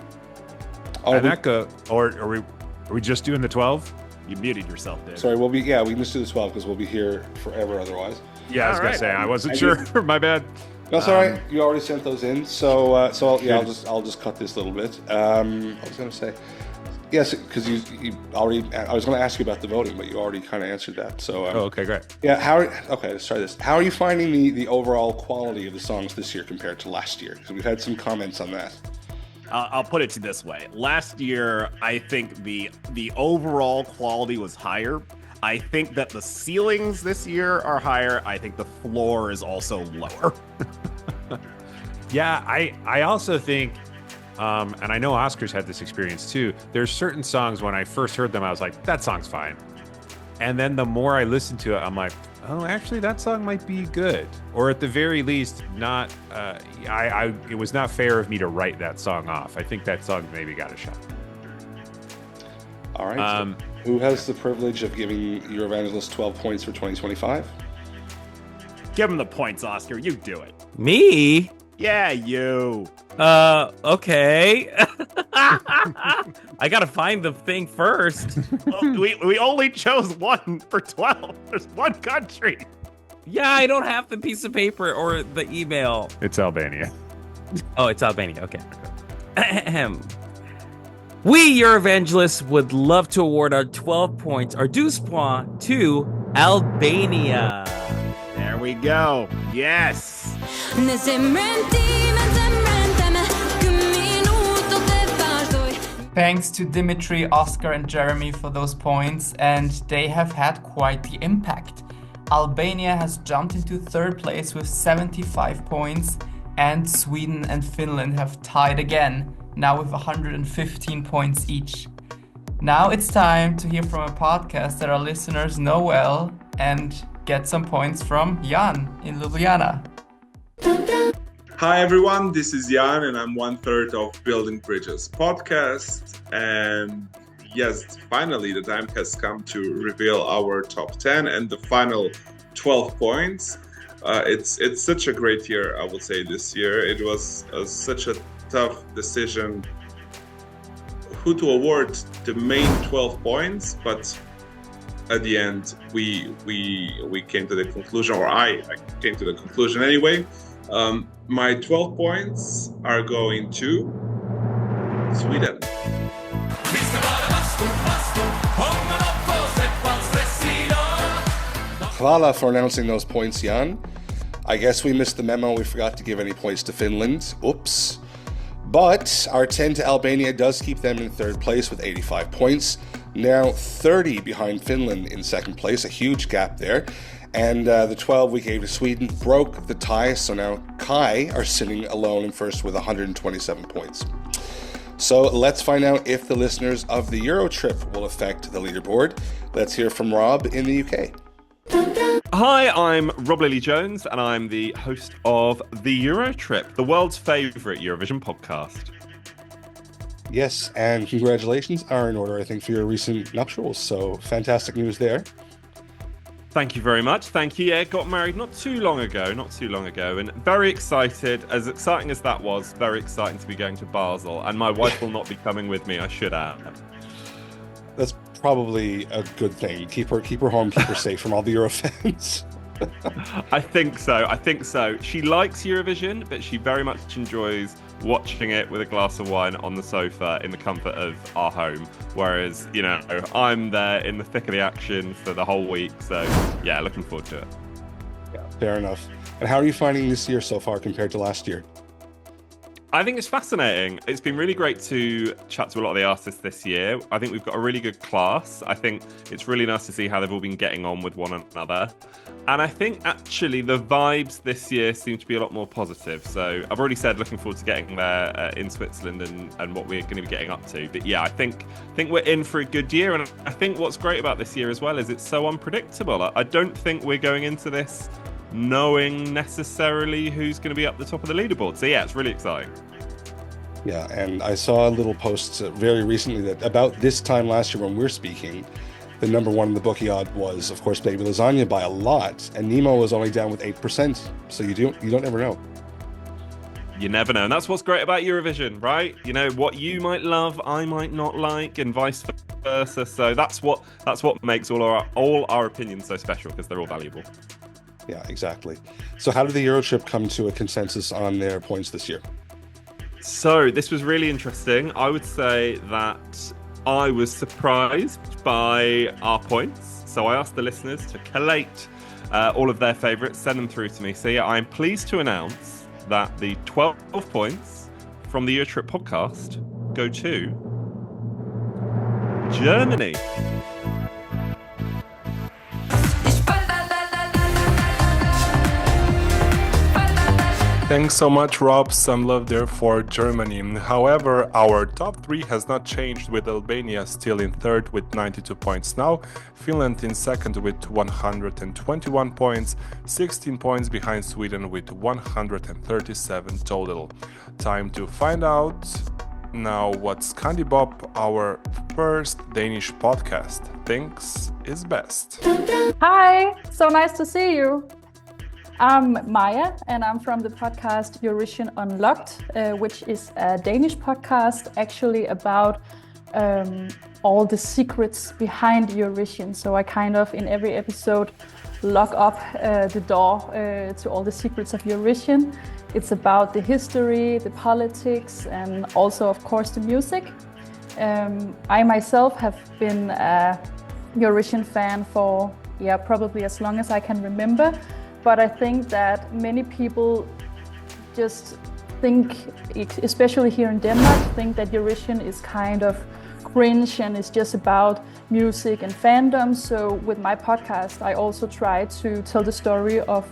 Or are we just doing the 12? You muted yourself, Dave. Sorry, we can just do the 12 because we'll be here forever otherwise. Yeah, I was gonna say I wasn't sure. My bad. That's all right. You already sent those in, so I'll just cut this a little bit. I was gonna say, yes, because you already. I was gonna ask you about the voting, but you already kind of answered that. So. Okay, great. Yeah. Let's try this. How are you finding the overall quality of the songs this year compared to last year? Because we've had some comments on that. I'll put it to this way. Last year, I think the overall quality was higher. I think that the ceilings this year are higher. I think the floor is also lower. Yeah, I also think, and I know Oscar's had this experience too, there's certain songs when I first heard them, I was like, that song's fine. And then the more I listen to it, I'm like, oh, actually, that song might be good. Or at the very least, not. It was not fair of me to write that song off. I think that song maybe got a shot. All right. So who has the privilege of giving Eurovangelists 12 points for 2025? Give him the points, Oscar. You do it. Me? Yeah, you. Okay. I gotta find the thing first. We only chose one for 12. There's one country. Yeah, I don't have the piece of paper or the email. It's Albania. Oh, it's Albania. Okay. We Eurovangelists would love to award our 12 points, our Douze Points, to Albania. There we go. Yes. Thanks to Dimitri, Oscar, and Jeremy for those points, and they have had quite the impact. Albania has jumped into third place with 75 points, and Sweden and Finland have tied again, now with 115 points each. Now it's time to hear from a podcast that our listeners know well and get some points from Jan in Ljubljana. Hi everyone, this is Jan and I'm 1/3 of Building Bridges podcast. And yes, finally the time has come to reveal our top 10 and the final 12 points. It's such a great year, I would say, this year. It was such a tough decision who to award the main 12 points, but at the end we came to the conclusion, or I came to the conclusion anyway. My 12 points are going to Sweden. Hvala for announcing those points, Jan. I guess we missed the memo. We forgot to give any points to Finland. Oops. But our 10 to Albania does keep them in third place with 85 points. Now 30 behind Finland in second place, a huge gap there. And the 12 we gave to Sweden broke the tie, so now Kai are sitting alone in first with 127 points. So let's find out if the listeners of the Euro trip will affect the leaderboard. Let's hear from Rob in the UK. Hi, I'm Rob Lilly-Jones, and I'm the host of the Euro Trip, the world's favourite Eurovision podcast. Yes, and congratulations are in order, I think, for your recent nuptials. So fantastic news there. Thank you very much. Thank you. Yeah, got married not too long ago, and very excited. As exciting as that was, very exciting to be going to Basel. And my wife will not be coming with me, I should add. That's probably a good thing. Keep her home, keep her safe from all the Euro fans. I think so. She likes Eurovision, but she very much enjoys watching it with a glass of wine on the sofa in the comfort of our home. Whereas, I'm there in the thick of the action for the whole week. So, yeah, looking forward to it. Yeah, fair enough. And how are you finding this year so far compared to last year? I think it's fascinating. It's been really great to chat to a lot of the artists this year. I think we've got a really good class. I think it's really nice to see how they've all been getting on with one another. And I think actually the vibes this year seem to be a lot more positive. So I've already said looking forward to getting there in Switzerland and what we're going to be getting up to. But yeah, I think we're in for a good year. And I think what's great about this year as well is it's so unpredictable. I don't think we're going into this knowing necessarily who's going to be up the top of the leaderboard. So yeah, it's really exciting. Yeah, and I saw a little post very recently that about this time last year when we're speaking, the number one in the bookie odd was, of course, Baby Lasagna by a lot, and Nemo was only down with 8%. So you don't ever know. You never know, and that's what's great about Eurovision, right? What you might love, I might not like, and vice versa. So that's what makes all our opinions so special, because they're all valuable. Yeah, exactly. So how did the Euro trip come to a consensus on their points this year? So this was really interesting. I would say that I was surprised by our points. So I asked the listeners to collate all of their favourites, send them through to me. So yeah, I'm pleased to announce that the 12 points from the EuroTrip podcast go to Germany. Thanks so much, Rob. Some love there for Germany. However, our top 3 has not changed, with Albania still in third with 92 points now, Finland in second with 121 points, 16 points behind Sweden with 137 total. Time to find out now what Scandibop, our first Danish podcast, thinks is best. Hi, so nice to see you. I'm Maya, and I'm from the podcast Eurovision Unlocked, which is a Danish podcast actually about all the secrets behind Eurovision. So I kind of, in every episode, lock up the door to all the secrets of Eurovision. It's about the history, the politics, and also, of course, the music. I myself have been a Eurovision fan for, probably as long as I can remember. But I think that many people just think, especially here in Denmark, think that Eurovision is kind of cringe and it's just about music and fandom. So with my podcast, I also try to tell the story of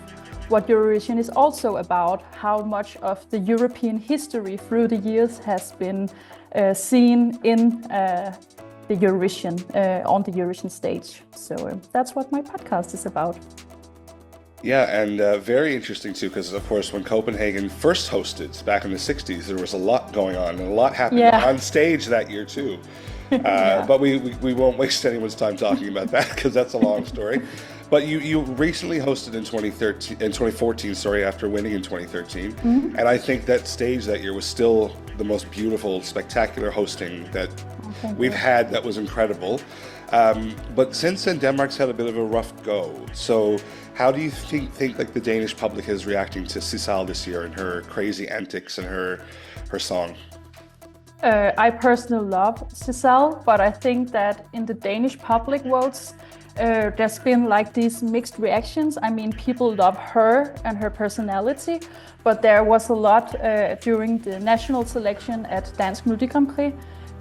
what Eurovision is also about, how much of the European history through the years has been seen in the Eurovision, on the Eurovision stage. So that's what my podcast is about. Yeah, and very interesting too, because of course when Copenhagen first hosted back in the 60s, there was a lot going on and a lot happened on stage that year too. But we won't waste anyone's time talking about that because that's a long story. But you recently hosted in 2014, after winning in 2013. Mm-hmm. And I think that stage that year was still the most beautiful, spectacular hosting that we've had. That was incredible. But since then, Denmark's had a bit of a rough go. So how do you think like the Danish public is reacting to Sissal this year and her crazy antics and her song? I personally love Sissal, but I think that in the Danish public votes, there's been like these mixed reactions. I mean, people love her and her personality, but there was a lot during the national selection at Dansk Melodi Grand Prix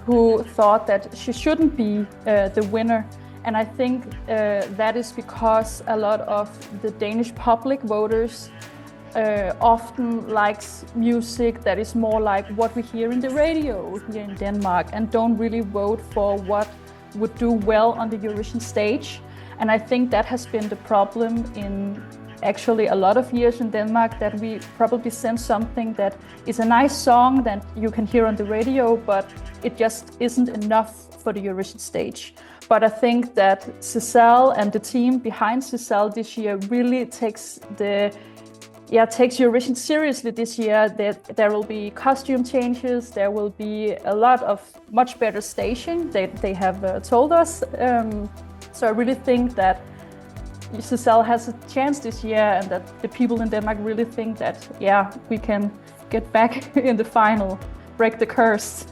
who thought that she shouldn't be the winner. And I think that is because a lot of the Danish public voters often likes music that is more like what we hear in the radio here in Denmark and don't really vote for what would do well on the Eurovision stage. And I think that has been the problem in actually a lot of years in Denmark, that we probably send something that is a nice song that you can hear on the radio, but it just isn't enough for the Eurovision stage. But I think that Sissal and the team behind Sissal this year really takes Eurovision seriously this year. There will be costume changes, there will be a lot of much better staging, they have told us. So I really think that Sissal has a chance this year and that the people in Denmark really think that, we can get back in the final, break the curse.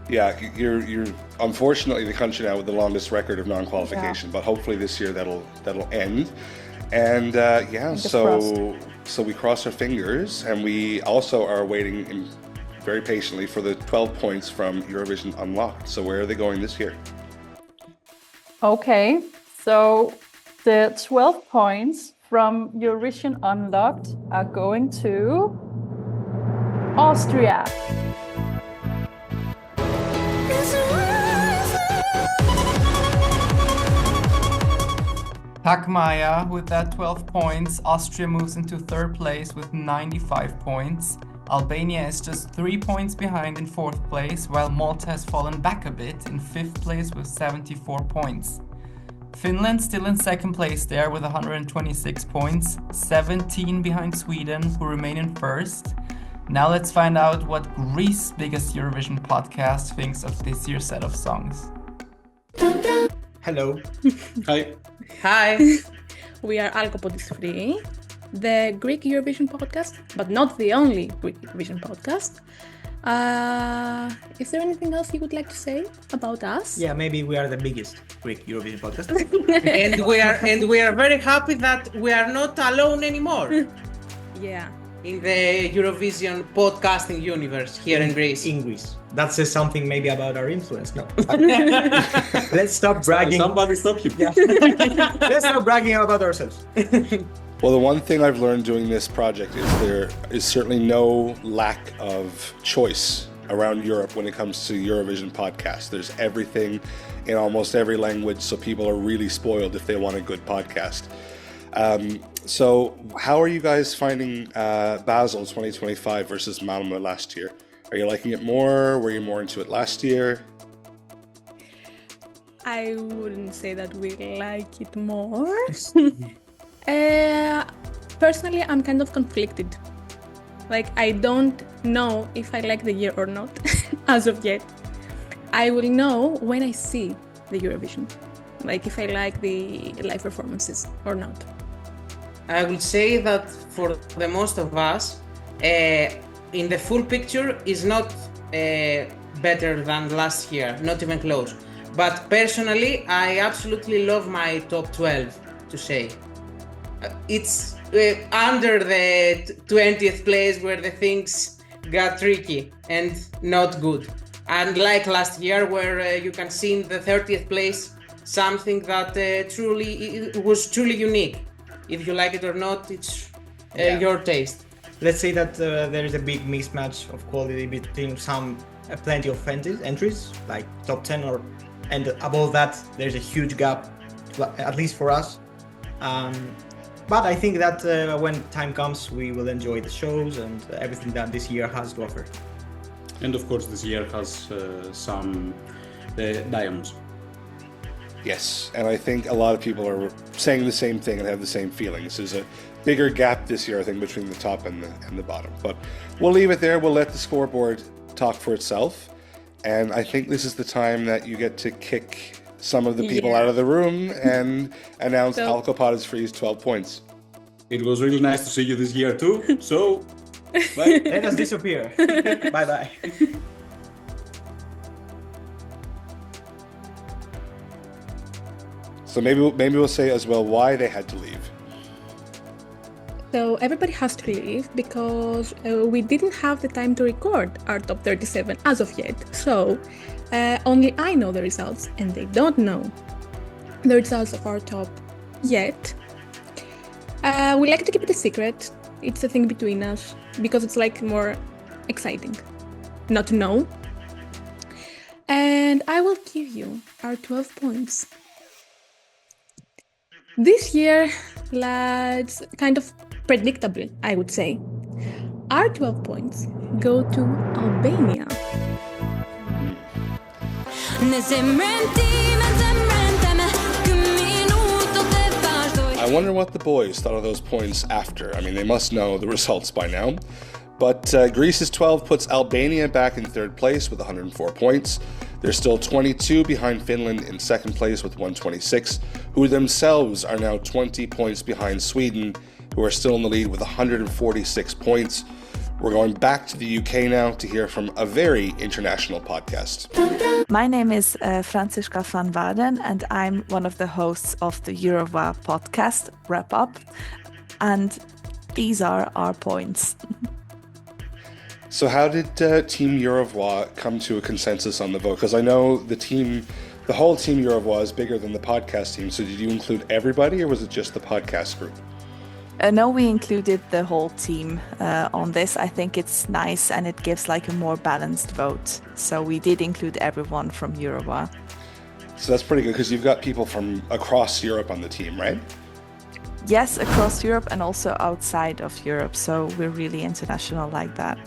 Yeah, you're unfortunately the country now with the longest record of non-qualification, but hopefully this year that'll end. And so we cross our fingers, and we also are waiting very patiently for the 12 points from Eurovision Unlocked. So where are they going this year? Okay, so the 12 points from Eurovision Unlocked are going to Austria. Tak Maya, with that 12 points, Austria moves into third place with 95 points. Albania is just 3 points behind in fourth place, while Malta has fallen back a bit in fifth place with 74 points. Finland still in second place there with 126 points, 17 behind Sweden, who remain in first. Now let's find out what Greece's biggest Eurovision podcast thinks of this year's set of songs. Hello. Hi. Hi. We are Alcopod is Free, the Greek Eurovision podcast, but not the only Greek Eurovision podcast. Is there anything else you would like to say about us? Yeah, maybe we are the biggest Greek Eurovision podcast. and we are very happy that we are not alone anymore. Yeah. In the Eurovision podcasting universe here in Greece. In Greece. That says something maybe about our influence, no? Let's stop bragging. Somebody stop you. Yeah. Let's stop bragging about ourselves. Well, the one thing I've learned doing this project is there is certainly no lack of choice around Europe when it comes to Eurovision podcast. There's everything in almost every language, so people are really spoiled if they want a good podcast. So how are you guys finding Basel 2025 versus Malmö last year? Are you liking it more? Were you more into it last year? I wouldn't say that we like it more. Personally, I'm kind of conflicted. Like, I don't know if I like the year or not as of yet. I will know when I see the Eurovision, like if I like the live performances or not. I would say that for the most of us, in the full picture is not better than last year, not even close. But personally, I absolutely love my top 12, to say. It's under the 20th place where the things got tricky and not good. And like last year, where you can see in the 30th place something that was truly unique. If you like it or not, it's your taste. Let's say that there is a big mismatch of quality between plenty of entries, like top 10 and above that, there's a huge gap, at least for us. But I think that when time comes, we will enjoy the shows and everything that this year has to offer. And of course, this year has some diamonds. Yes, and I think a lot of people are saying the same thing and have the same feelings. There's a bigger gap this year, I think, between the top and the bottom. But we'll leave it there. We'll let the scoreboard talk for itself. And I think this is the time that you get to kick some of the people out of the room and announce Alcopod is free's 12 points. It was really nice to see you this year too. So, bye. Let us disappear. Bye-bye. So maybe we'll say as well why they had to leave. So everybody has to leave because we didn't have the time to record our top 37 as of yet. So only I know the results and they don't know the results of our top yet. We like to keep it a secret. It's a thing between us because it's like more exciting not to know. And I will give you our 12 points. This year, lads, kind of predictably, I would say. Our 12 points go to Albania. I wonder what the boys thought of those points after. I mean, they must know the results by now. But Greece's 12 puts Albania back in third place with 104 points. They're still 22 behind Finland in second place with 126, who themselves are now 20 points behind Sweden, who are still in the lead with 146 points. We're going back to the UK now to hear from a very international podcast. My name is Franziska van Waarden, and I'm one of the hosts of the Eurovision podcast, Wrap Up. And these are our points. So how did Team Eurovoix come to a consensus on the vote? Because I know the whole Team Eurovoix is bigger than the podcast team. So did you include everybody or was it just the podcast group? No, we included the whole team on this. I think it's nice and it gives like a more balanced vote. So we did include everyone from Eurovoix. So that's pretty good because you've got people from across Europe on the team, right? Yes, across Europe and also outside of Europe. So we're really international like that.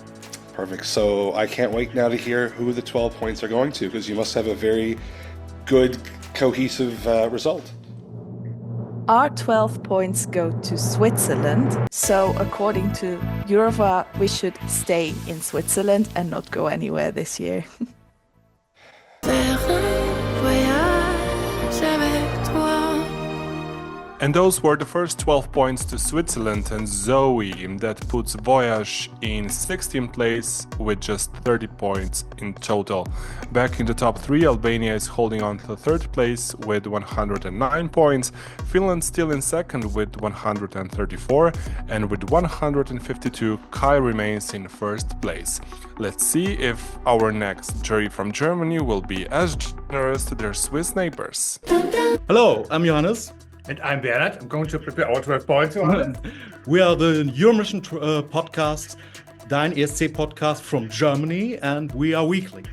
Perfect. So I can't wait now to hear who the 12 points are going to because you must have a very good, cohesive result. Our 12 points go to Switzerland. So according to Eurovoix, we should stay in Switzerland and not go anywhere this year. And those were the first 12 points to Switzerland and Zoe. That puts Voyage in 16th place with just 30 points in total. Back in the top 3, Albania is holding on to third place with 109 points. Finland still in second with 134. And with 152, Kai remains in first place. Let's see if our next jury from Germany will be as generous to their Swiss neighbors. Hello, I'm Johannes. And I'm Bernhard. I'm going to prepare our 12 points. We are the EuroMission podcast, dein ESC-Podcast from Germany, and we are weekly.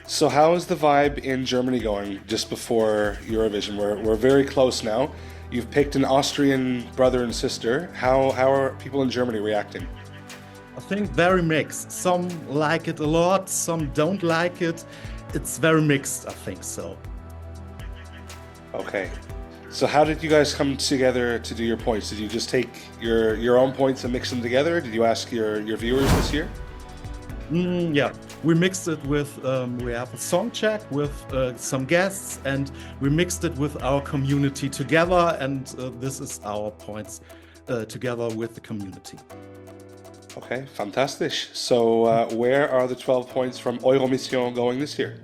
So how is the vibe in Germany going just before Eurovision? We're very close now. You've picked an Austrian brother and sister. How are people in Germany reacting? I think very mixed. Some like it a lot, some don't like it. It's very mixed, I think so. Okay. So how did you guys come together to do your points? Did you just take your own points and mix them together? Did you ask your viewers this year? Yeah, we mixed it with, we have a song check with some guests, and we mixed it with our community together, and this is our points together with the community. Okay, fantastic. So where are the 12 points from EuroMission going this year?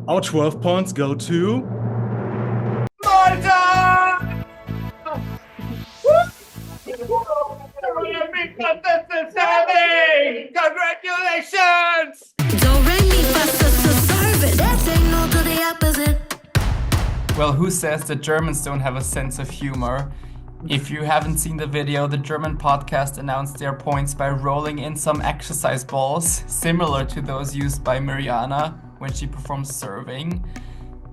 Our 12 points go to... Malta! Congratulations! Well, who says that Germans don't have a sense of humor? If you haven't seen the video, the German podcast announced their points by rolling in some exercise balls, similar to those used by Mirjana when she performs serving.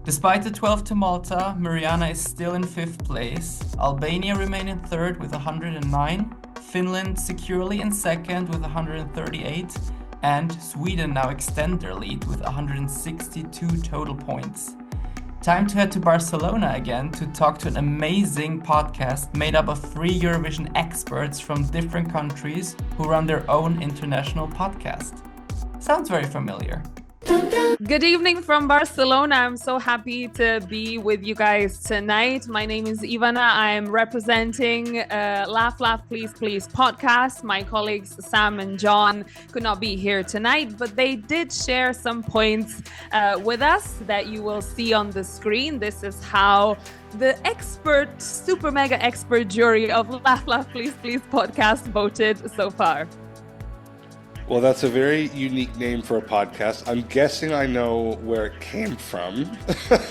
Despite the 12 to Malta, Mirjana is still in 5th place. Albania remain in 3rd with 109. Finland securely in 2nd with 138. And Sweden now extend their lead with 162 total points. Time to head to Barcelona again to talk to an amazing podcast made up of 3 Eurovision experts from different countries who run their own international podcast. Sounds very familiar. Good evening from Barcelona. I'm so happy to be with you guys tonight. My name is Ivana. I'm representing Laugh, Laugh, Please, Please podcast. My colleagues Sam and John could not be here tonight, but they did share some points with us that you will see on the screen. This is how the expert, super mega expert jury of Laugh, Laugh, Please, Please podcast voted so far. Well, that's a very unique name for a podcast. I'm guessing I know where it came from.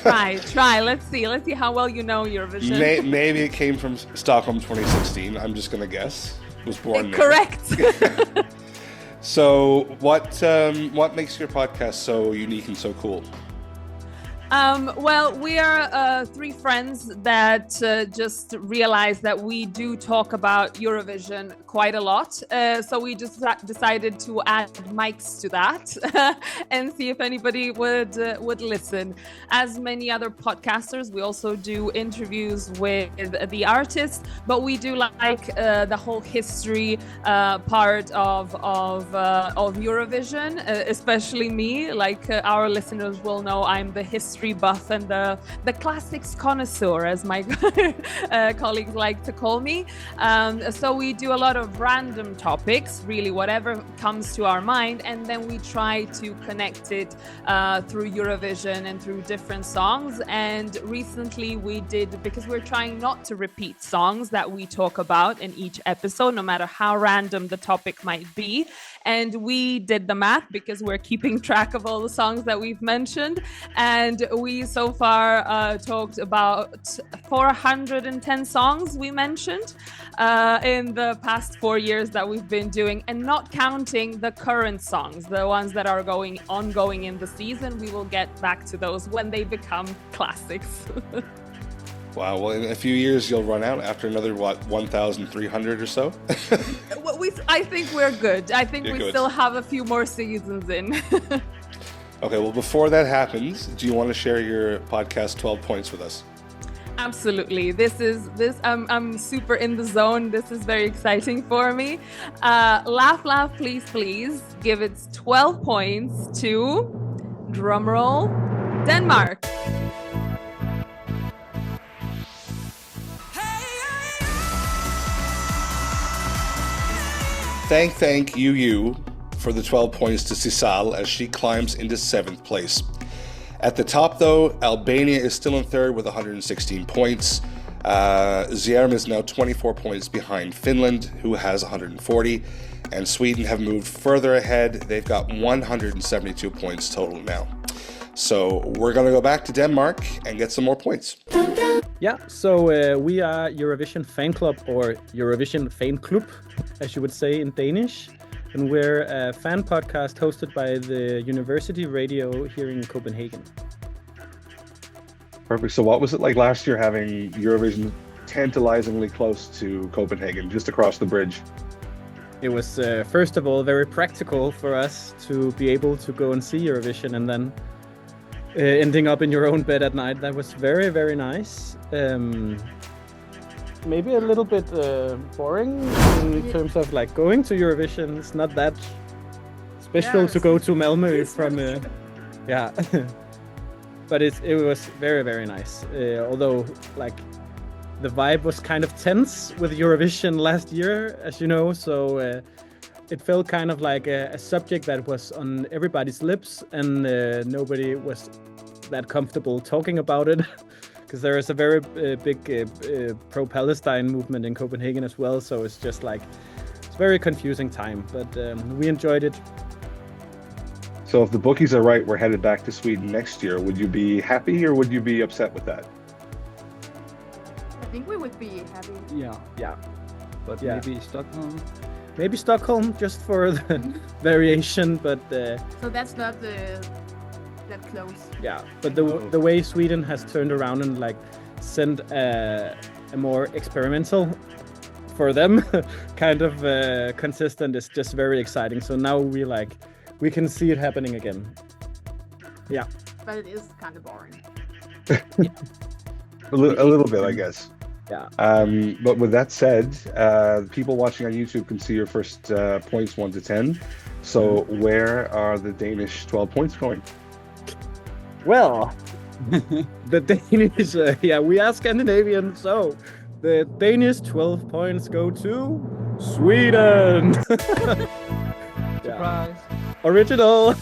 Try. Let's see how well you know Eurovision. Maybe it came from Stockholm 2016. I'm just gonna guess. Was born there. Correct. So, what makes your podcast so unique and so cool? Well, we are 3 friends that just realized that we do talk about Eurovision quite a lot. So we just decided to add mics to that and see if anybody would listen. As many other podcasters, we also do interviews with the artists, but we do like the whole history part of Eurovision, especially me. Like our listeners will know, I'm the history buff and the classics connoisseur, as my colleagues like to call me. So we do a lot of random topics, really whatever comes to our mind, and then we try to connect it through Eurovision and through different songs. And recently we did, because we're trying not to repeat songs that we talk about in each episode, no matter how random the topic might be. And we did the math because we're keeping track of all the songs that we've mentioned. And we so far talked about 410 songs we mentioned in the past 4 years that we've been doing, and not counting the current songs, the ones that are ongoing in the season. We will get back to those when they become classics. Wow, well, in a few years you'll run out after another, 1,300 or so? I think we're good. I think You're we good. still have a few more seasons in. Okay, well, before that happens, do you want to share your podcast 12 points with us? Absolutely. I'm super in the zone. This is very exciting for me. Laugh, Laugh, Please, Please give its 12 points to, drumroll, Denmark. Thank you for the 12 points to Sisal as she climbs into 7th place. At the top, though, Albania is still in 3rd with 116 points. Zierm is now 24 points behind Finland, who has 140, and Sweden have moved further ahead. They've got 172 points total now. So we're going to go back to Denmark and get some more points. Yeah, so we are Eurovision Fanklub, or Eurovision Fanklub, as you would say in Danish. And we're a fan podcast hosted by the University Radio here in Copenhagen. Perfect. So what was it like last year having Eurovision tantalizingly close to Copenhagen, just across the bridge? It was, first of all, very practical for us to be able to go and see Eurovision and then ending up in your own bed at night. That was very, very nice. Maybe a little bit boring in terms of like going to Eurovision. It's not that special to go to Malmö from, yeah. But it was very, very nice. Although like the vibe was kind of tense with Eurovision last year, as you know. So it felt kind of like a subject that was on everybody's lips, and nobody was that comfortable talking about it. Because there is a very big pro-Palestine movement in Copenhagen as well, so it's just like, it's a very confusing time, but we enjoyed it. So if the bookies are right, we're headed back to Sweden next year. Would you be happy or would you be upset with that? I think we would be happy. Yeah. But Yeah. maybe Stockholm? Maybe Stockholm, just for the variation, but... So that's not that close. Yeah, but the way Sweden has turned around and like sent a more experimental, for them, kind of consistent is just very exciting. So now we can see it happening again. Yeah. But it is kind of boring. A little bit, I guess. Yeah. But with that said, people watching on YouTube can see your first points 1 to 10. So where are the Danish 12 points going? Well, the Danish, we are Scandinavian, so the Danish 12 points go to Sweden. Surprise. Original.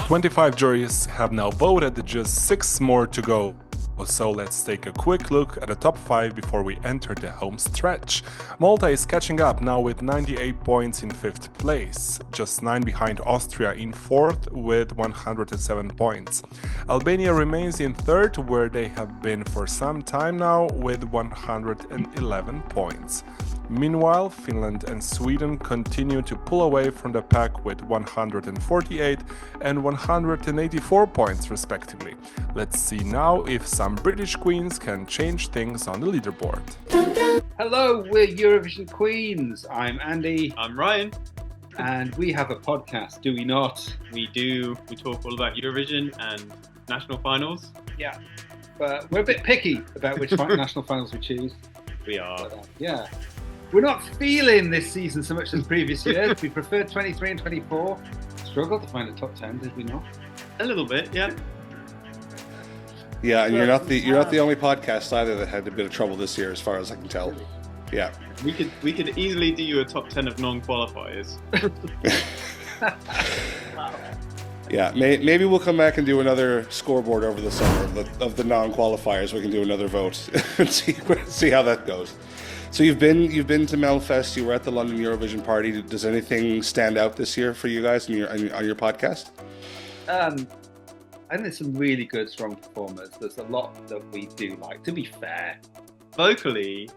25 juries have now voted, just 6 more to go. So let's take a quick look at the top 5 before we enter the home stretch. Malta is catching up now with 98 points in 5th place, just 9 behind Austria in 4th with 107 points. Albania remains in 3rd, where they have been for some time now, with 111 points. Meanwhile, Finland and Sweden continue to pull away from the pack with 148 and 184 points respectively. Let's see now if some British queens can change things on the leaderboard. Hello, we're Eurovision Queens. I'm Andy. I'm Ryan. And we have a podcast, do we not? We do. We talk all about Eurovision and national finals. Yeah. But we're a bit picky about which national finals we choose. We are. But, yeah. We're not feeling this season so much as previous years. We preferred 23 and 24. Struggled to find a top 10, did we not? A little bit, yeah. Yeah, and you're not the only podcast either that had a bit of trouble this year, as far as I can tell. Yeah. We could easily do you a top 10 of non-qualifiers. Yeah, maybe we'll come back and do another scoreboard over the summer of the non-qualifiers. We can do another vote and see how that goes. So you've been to Melfest. You were at the London Eurovision party. Does anything stand out this year for you guys on your podcast? I think there's some really good, strong performers. There's a lot that we do like. To be fair, vocally,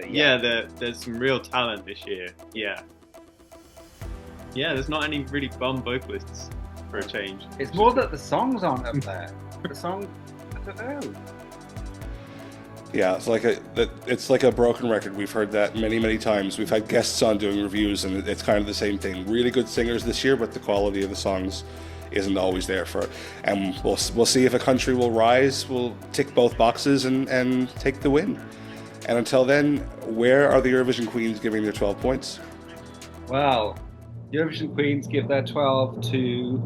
yeah. There's some real talent this year. Yeah, there's not any really bum vocalists for a change. It's more that the songs aren't up there. The song, I don't know. Yeah, it's like a broken record. We've heard that many times. We've had guests on doing reviews, and it's kind of the same thing. Really good singers this year, but the quality of the songs isn't always there for. And we'll see if a country will rise, will tick both boxes, and take the win. And until then, where are the Eurovision Queens giving their 12 points? Well, Eurovision Queens give their 12 to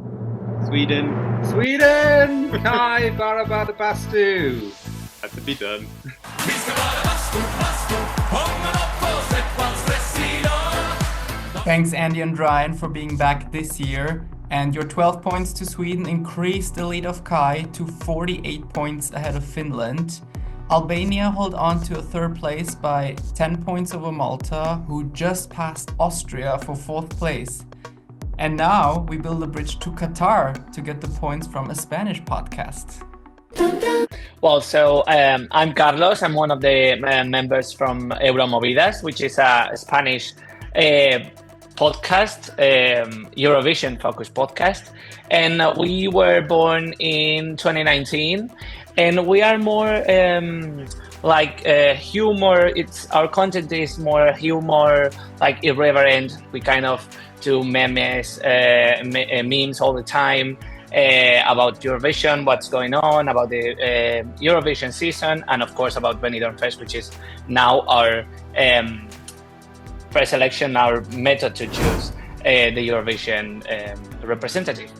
Sweden. Kai Barabadabastu. Had to be done. Thanks, Andy and Ryan, for being back this year. And your 12 points to Sweden increased the lead of Kai to 48 points ahead of Finland. Albania hold on to a third place by 10 points over Malta, who just passed Austria for fourth place. And now we build a bridge to Qatar to get the points from a Spanish podcast. Well, so I'm Carlos. I'm one of the members from Euromovidas, which is a Spanish podcast, Eurovision focused podcast. And we were born in 2019. And we are more humor. Our content is more humor, like irreverent. We kind of do memes, memes all the time about Eurovision, what's going on, about the Eurovision season, and of course about Benidorm Fest, which is now our pre-selection, our method to choose the Eurovision representative.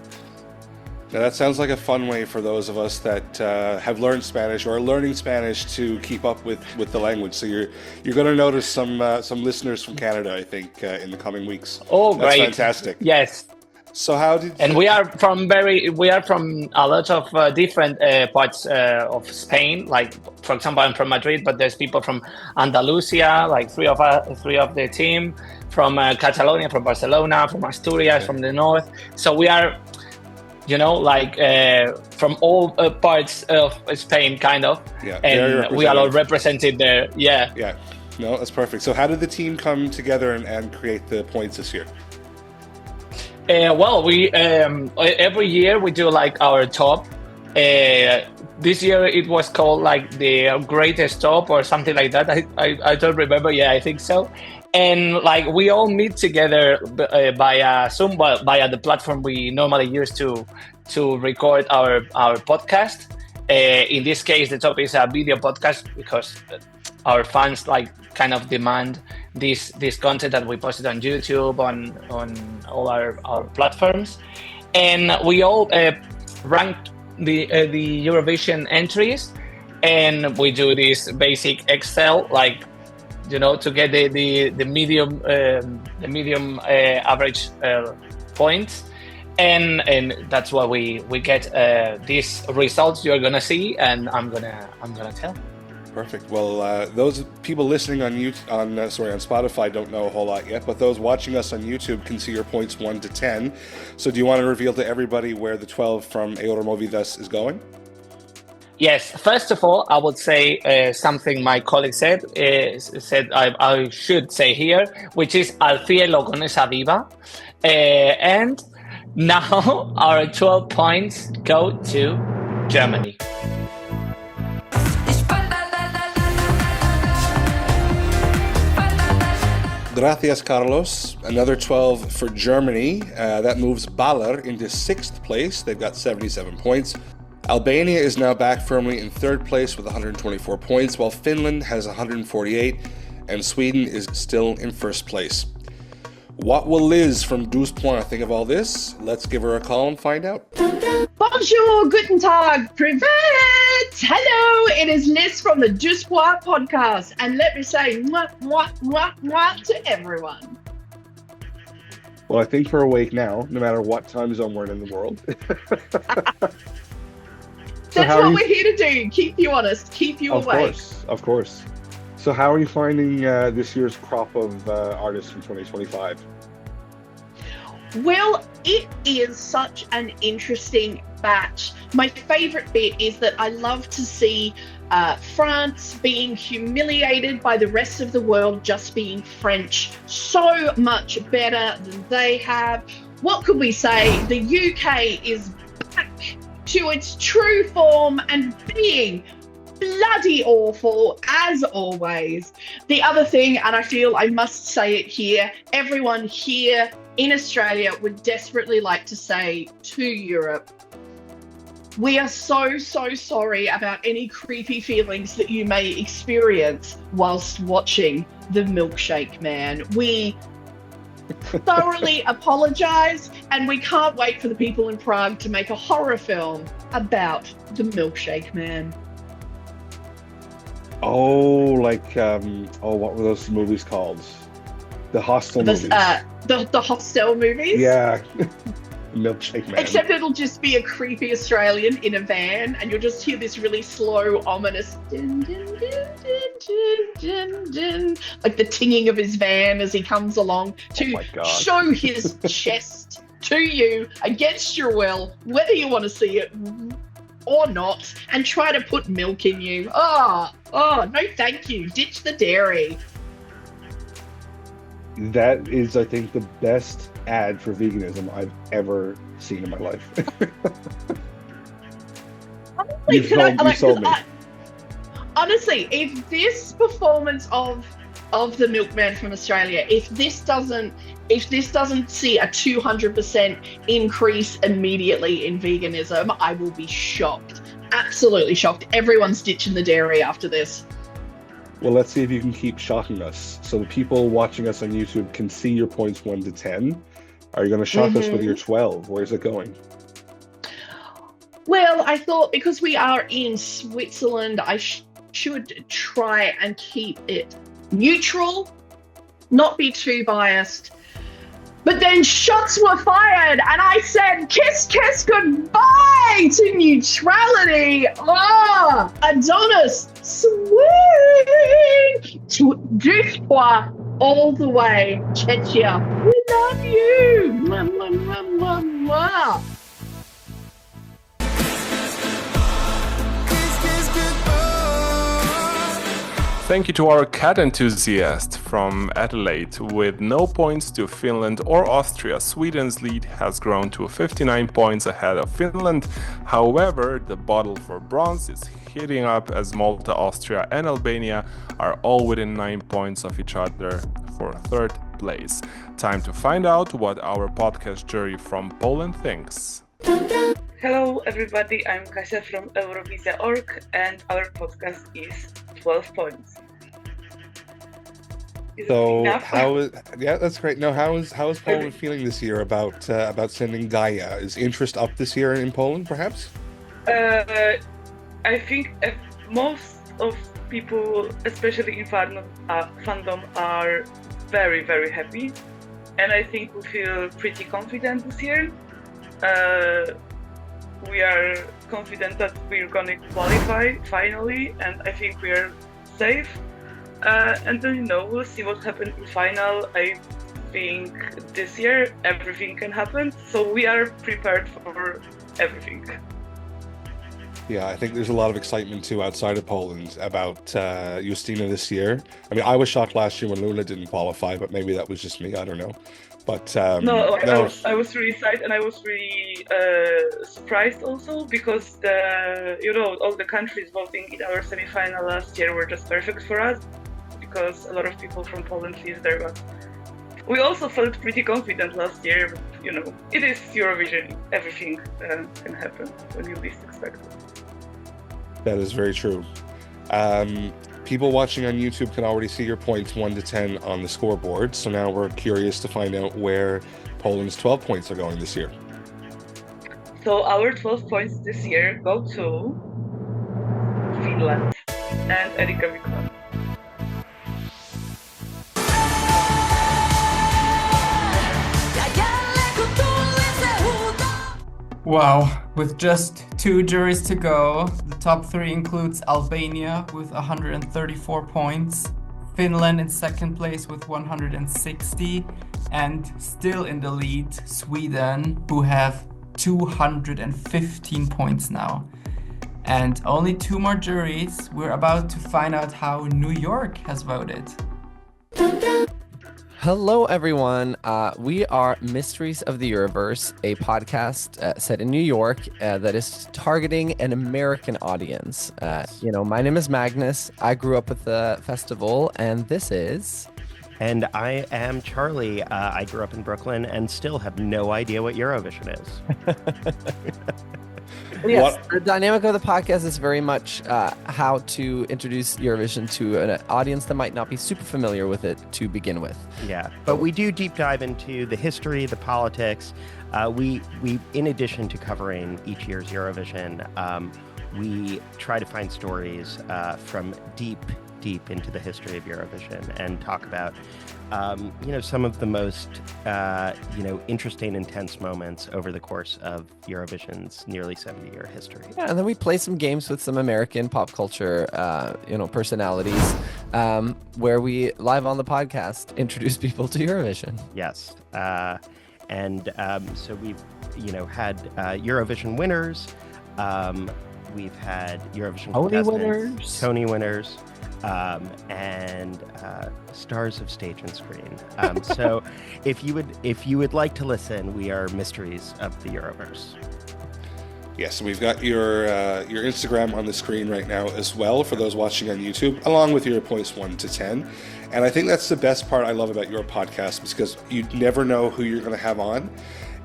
Now that sounds like a fun way for those of us that have learned Spanish or are learning Spanish to keep up with the language. So you're going to notice some listeners from Canada, I think, in the coming weeks. Oh, that's great! Fantastic. Yes. So how did? And we are from a lot of different parts of Spain. Like, for example, I'm from Madrid, but there's people from Andalusia, like three of the team, from Catalonia, from Barcelona, from Asturias, from the north. So we are, from all parts of Spain, kind of. Yeah. And we are all represented there. Yeah. Yeah. No, that's perfect. So how did the team come together and create the points this year? Well, we every year we do like our top. This year it was called like the greatest top or something like that. I don't remember. Yeah, I think so. And like we all meet together via Zoom, via the platform we normally use to record our podcast. In this case, the top is a video podcast because our fans kind of demand this content that we posted on YouTube, on all our platforms. And we all ranked the Eurovision entries, and we do this basic Excel, to get the medium average points, and that's why we get these results you're gonna see, and I'm gonna tell. Perfect. Well, those people listening on Spotify don't know a whole lot yet, but those watching us on YouTube can see your points 1 to 10. So do you want to reveal to everybody where the 12 from Euromovidas is going? Yes. First of all, I would say something my colleague said I should say here, which is Al cielo con esa diva. And now our 12 points go to Germany. Gracias, Carlos. Another 12 for Germany. That moves Baller into 6th place. They've got 77 points. Albania is now back firmly in 3rd place with 124 points, while Finland has 148, and Sweden is still in 1st place. What will Liz from Douze Points think of all this? Let's give her a call and find out. Bonjour, guten tag, privet! Hello, it is Liz from the Douze Points podcast, and let me say mwah, mwah, mwah, mwah to everyone. Well, I think we're awake now, no matter what time zone we're in the world. That's what we're here to do, keep you honest, keep you awake. Of course. So how are you finding this year's crop of artists from 2025? Well, it is such an interesting batch. My favorite bit is that I love to see France being humiliated by the rest of the world just being French so much better than they have. What could we say? The UK is back to its true form and being bloody awful as always. The other thing, and I feel I must say it here, everyone here in Australia would desperately like to say to Europe, we are so sorry about any creepy feelings that you may experience whilst watching The Milkshake Man. We thoroughly apologise, and we can't wait for the people in Prague to make a horror film about The Milkshake Man. Oh, what were those movies called? The Hostel movies. The Hostel movies? Yeah. Milkshake man. Except it'll just be a creepy Australian in a van, and you'll just hear this really slow, ominous din, din, din, din, din, din, din, like the tinging of his van as he comes along to show his chest to you against your will, whether you want to see it or not, and try to put milk in you. Oh, no thank you. Ditch the dairy. That is, I think, the best ad for veganism I've ever seen in my life. You sold me. Honestly, if this performance of the milkman from Australia, if this doesn't see a 200% increase immediately in veganism, I will be shocked. Absolutely shocked. Everyone's ditching the dairy after this. Well, let's see if you can keep shocking us. So the people watching us on YouTube can see your points 1 to 10. Are you going to shock us with your 12? Where's it going? Well, I thought because we are in Switzerland, I should try and keep it neutral, not be too biased. But then shots were fired, and I said, kiss, kiss, goodbye to neutrality. Oh, Adonis, sweet. Douze Points all the way. Czechia, we love you. Mwah, mwah, mwah, mwah, mwah. Thank you to our cat enthusiast from Adelaide. With no points to Finland or Austria, Sweden's lead has grown to 59 points ahead of Finland. However, the battle for bronze is heating up as Malta, Austria and Albania are all within 9 points of each other for third place. Time to find out what our podcast jury from Poland thinks. Hello everybody, I'm Kasia from Eurovision.org and our podcast is 12 Points. So that's great. No, how is Poland feeling this year about sending Gaia? Is interest up this year in Poland, perhaps? I think most of people, especially in fandom, are very, very happy, and I think we feel pretty confident this year. We are confident that we're gonna qualify finally, and I think we are safe. And then we'll see what happens in final. I think this year everything can happen, so we are prepared for everything. Yeah, I think there's a lot of excitement too outside of Poland about Justyna this year. I mean, I was shocked last year when Luna didn't qualify, but maybe that was just me. I don't know. But I was really excited, and I was really surprised also because all the countries voting in our semi-final last year were just perfect for us because a lot of people from Poland live there. But we also felt pretty confident last year. But, it is Eurovision; everything can happen when you least expect it. That is very true. People watching on YouTube can already see your points 1 to 10 on the scoreboard. So now we're curious to find out where Poland's 12 points are going this year. So our 12 points this year go to Finland and Éirevision. Wow, with just 2 juries to go, the top 3 includes Albania with 134 points, Finland in second place with 160, and still in the lead, Sweden, who have 215 points now. And only 2 more juries. We're about to find out how New York has voted. Hello, everyone. We are Mysteries of the Universe, a podcast set in New York that is targeting an American audience. My name is Magnus. I grew up with the festival, and this is... And I am Charlie. I grew up in Brooklyn and still have no idea what Eurovision is. Yes, the dynamic of the podcast is very much how to introduce Eurovision to an audience that might not be super familiar with it to begin with. Yeah, but we do deep dive into the history, the politics. We in addition to covering each year's Eurovision, we try to find stories from deep deep into the history of Eurovision and talk about, some of the most, interesting, intense moments over the course of Eurovision's nearly 70-year history. Yeah, and then we play some games with some American pop culture, personalities, where we, live on the podcast, introduce people to Eurovision. Yes. So we've, had Eurovision winners. We've had Eurovision Tony winners, and stars of stage and screen. So if you would like to listen, we are Mysteries of the Euroverse. Yes, we've got your Instagram on the screen right now as well for those watching on YouTube, along with your points 1 to 10. And I think that's the best part I love about your podcast, because you never know who you're going to have on.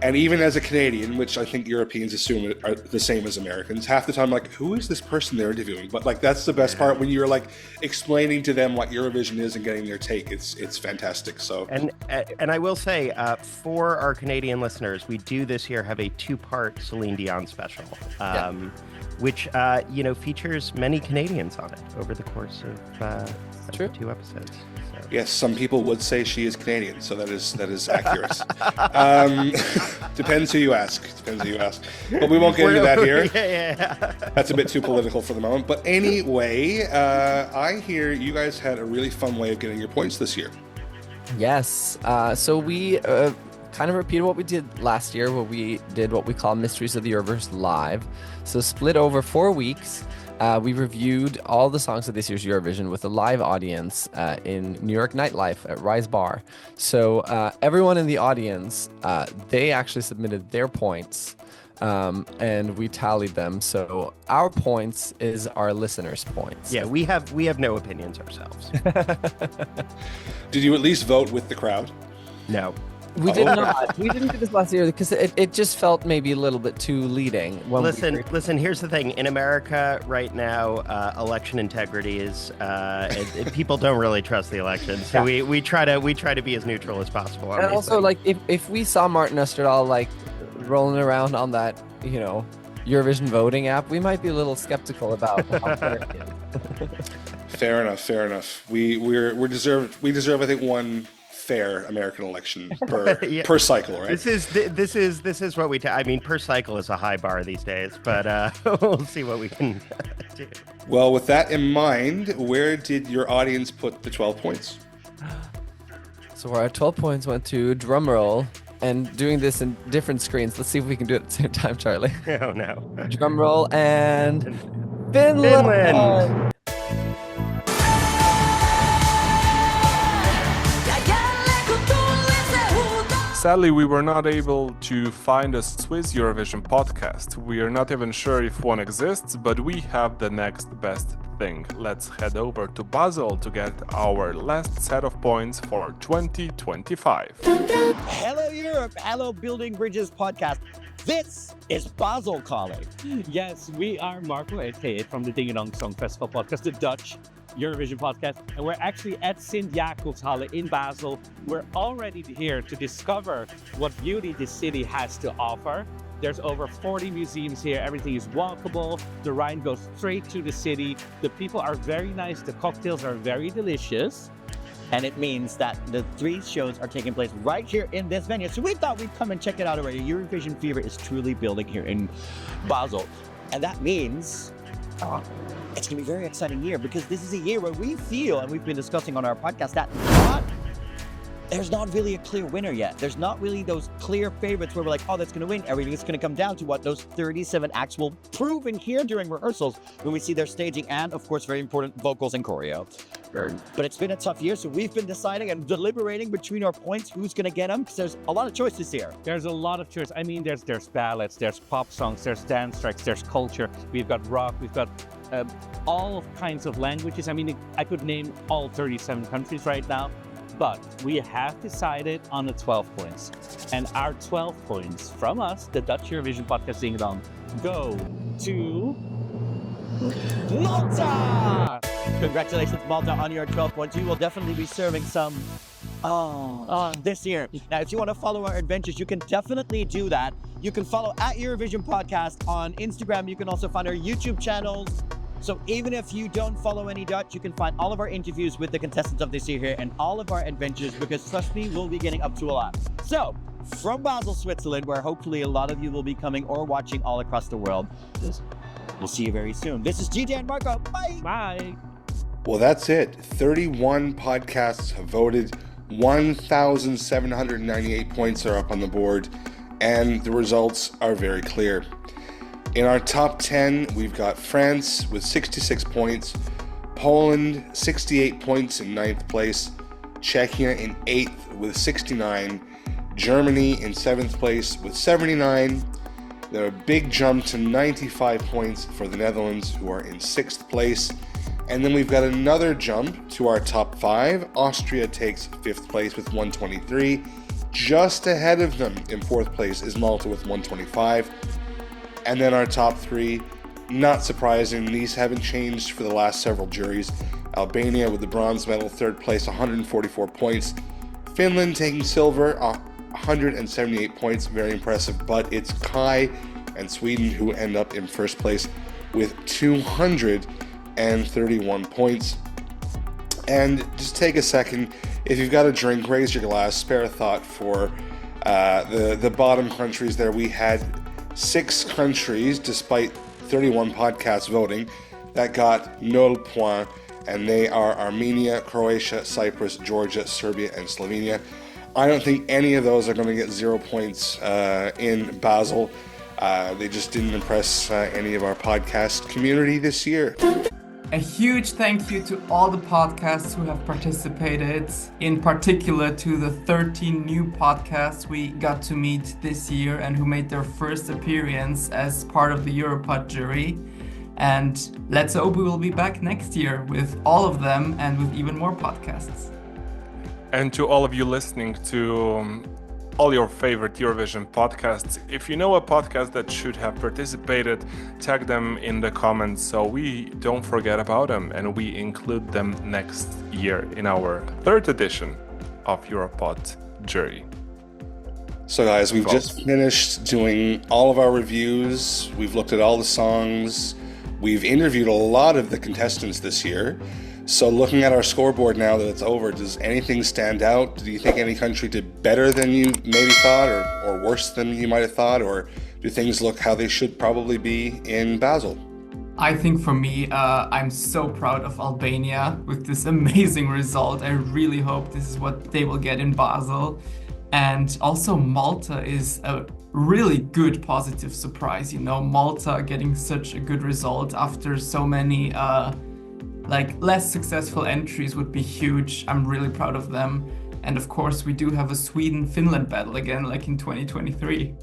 And even as a Canadian, which I think Europeans assume are the same as Americans, half the time I'm like, who is this person they're interviewing? But like, that's the best part, when you're like explaining to them what Eurovision is and getting their take. It's fantastic. So and I will say, for our Canadian listeners, we do this year have a 2-part Celine Dion special, which features many Canadians on it over the course of 2 episodes. Yes, some people would say she is Canadian, so that is accurate. Depends who you ask. But we won't get into that here. That's a bit too political for the moment. But anyway, I hear you guys had a really fun way of getting your points this year. Yes. So we kind of repeated what we did last year, where we did what we call Mysteries of the Euroverse Live. So split over 4 weeks. We reviewed all the songs of this year's Eurovision with a live audience in New York nightlife at Rise Bar. So everyone in the audience, they actually submitted their points, and we tallied them. So our points is our listeners' points. Yeah, we have no opinions ourselves. Did you at least vote with the crowd? No. We did not. We didn't do this last year because it just felt maybe a little bit too leading. Listen. Here's the thing. In America right now, election integrity is people don't really trust the election. So we try to be as neutral as possible. And also, like, if we saw Martin Österdahl like rolling around on that, Eurovision voting app, we might be a little skeptical about how fair it is. Fair enough. We deserve I think one fair American election per cycle, right? This is what we per cycle is a high bar these days, but we'll see what we can do. Well, with that in mind, where did your audience put the 12 points? So our 12 points went to drumroll, and doing this in different screens. Let's see if we can do it at the same time, Charlie. Oh no. Drumroll and Finland. Sadly, we were not able to find a Swiss Eurovision podcast. We are not even sure if one exists, but we have the next best thing. Let's head over to Basel to get our last set of points for 2025. Hello Europe, hello Building Bridges podcast. This is Basel calling. Yes, we are Marco aka from the Ding Dong Songfestival podcast, the Dutch Eurovision podcast, and we're actually at Sint-Jacobshalle in Basel. We're already here to discover what beauty this city has to offer. There's over 40 museums here. Everything is walkable. The Rhine goes straight to the city. The people are very nice. The cocktails are very delicious. And it means that the 3 shows are taking place right here in this venue. So we thought we'd come and check it out already. Eurovision fever is truly building here in Basel. And that means it's going to be a very exciting year, because this is a year where we feel, and we've been discussing on our podcast, that there's not really a clear winner yet. There's not really those clear favorites where we're like, oh, that's going to win. Everything's going to come down to what those 37 acts will prove in here during rehearsals when we see their staging and, of course, very important vocals and choreo. But it's been a tough year, so we've been deciding and deliberating between our points who's going to get them, because there's a lot of choices here. There's a lot of choice. I mean, there's ballads, there's pop songs, there's dance tracks, there's culture. We've got rock, we've got all kinds of languages. I mean, I could name all 37 countries right now. But we have decided on the 12 points. And our 12 points from us, the Dutch Eurovision podcast Ding Dong, go to Malta! Congratulations, Malta, on your 12 points. You will definitely be serving some this year. Now, if you want to follow our adventures, you can definitely do that. You can follow at Eurovision Podcast on Instagram. You can also find our YouTube channels, So even if you don't follow any Dutch, you can find all of our interviews with the contestants of this year here and all of our adventures, because trust me, we'll be getting up to a lot. So from Basel, Switzerland, where hopefully a lot of you will be coming or watching all across the world, we'll see you very soon. This is GJ and Marco. Bye. Bye. Well, that's it. 31 podcasts have voted. 1,798 points are up on the board, and the results are very clear. In our top 10, we've got France with 66 points, Poland 68 points in 9th place, Czechia in 8th with 69, Germany in 7th place with 79. There a big jump to 95 points for the Netherlands, who are in 6th place. And then we've got another jump to our top 5. Austria takes 5th place with 123. Just ahead of them in 4th place is Malta with 125. And then our top 3, not surprising, these haven't changed for the last several juries. Albania with the bronze medal, 3rd place, 144 points. Finland taking silver, 178 points, very impressive. But it's Kai and Sweden who end up in 1st place with 231 points. And just take a second, if you've got a drink, raise your glass, spare a thought for the bottom countries there. We had 6 countries, despite 31 podcasts voting, that got 0 points, and they are Armenia, Croatia, Cyprus, Georgia, Serbia, and Slovenia. I don't think any of those are going to get 0 points in Basel. They just didn't impress any of our podcast community this year. A huge thank you to all the podcasts who have participated, in particular to the 13 new podcasts we got to meet this year and who made their first appearance as part of the EuroPod Jury. And let's hope we will be back next year with all of them and with even more podcasts. And to all of you listening to all your favorite Eurovision podcasts, if you know a podcast that should have participated, tag them in the comments so we don't forget about them and we include them next year in our 3rd edition of EuroPod Jury. So guys, we've just finished doing all of our reviews. We've looked at all the songs. We've interviewed a lot of the contestants this year. So looking at our scoreboard now that it's over, does anything stand out? Do you think any country did better than you maybe thought, or worse than you might have thought? Or do things look how they should probably be in Basel? I think for me, I'm so proud of Albania with this amazing result. I really hope this is what they will get in Basel. And also Malta is a really good positive surprise. You know, Malta getting such a good result after so many less successful entries would be huge. I'm really proud of them. And of course, we do have a Sweden-Finland battle again, like in 2023.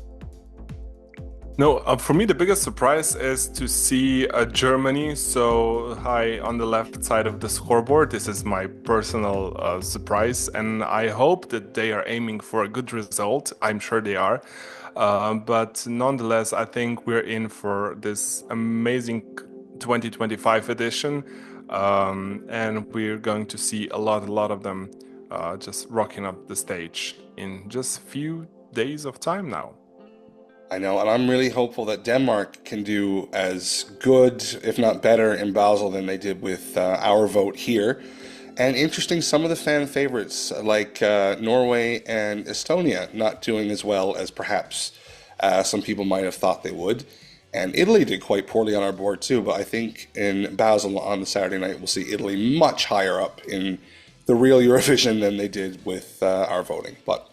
No, for me, the biggest surprise is to see Germany so high on the left side of the scoreboard. This is my personal surprise, and I hope that they are aiming for a good result. I'm sure they are. But nonetheless, I think we're in for this amazing 2025 edition. And we're going to see a lot of them just rocking up the stage in just a few days of time now. I know, and I'm really hopeful that Denmark can do as good, if not better, in Basel than they did with our vote here. And interesting, some of the fan favorites like Norway and Estonia not doing as well as perhaps some people might have thought they would. And Italy did quite poorly on our board too, but I think in Basel on the Saturday night, we'll see Italy much higher up in the real Eurovision than they did with our voting. But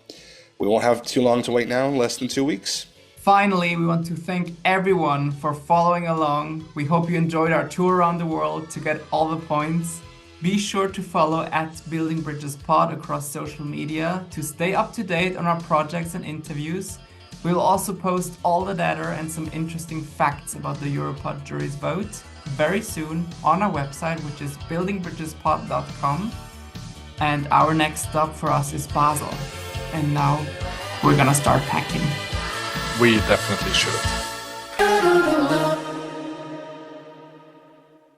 we won't have too long to wait now, less than 2 weeks. Finally, we want to thank everyone for following along. We hope you enjoyed our tour around the world to get all the points. Be sure to follow @BuildingBridgesPod across social media to stay up to date on our projects and interviews. We will also post all the data and some interesting facts about the EuroPod Jury's vote very soon on our website, which is buildingbridgespod.com. And our next stop for us is Basel. And now we're gonna start packing. We definitely should.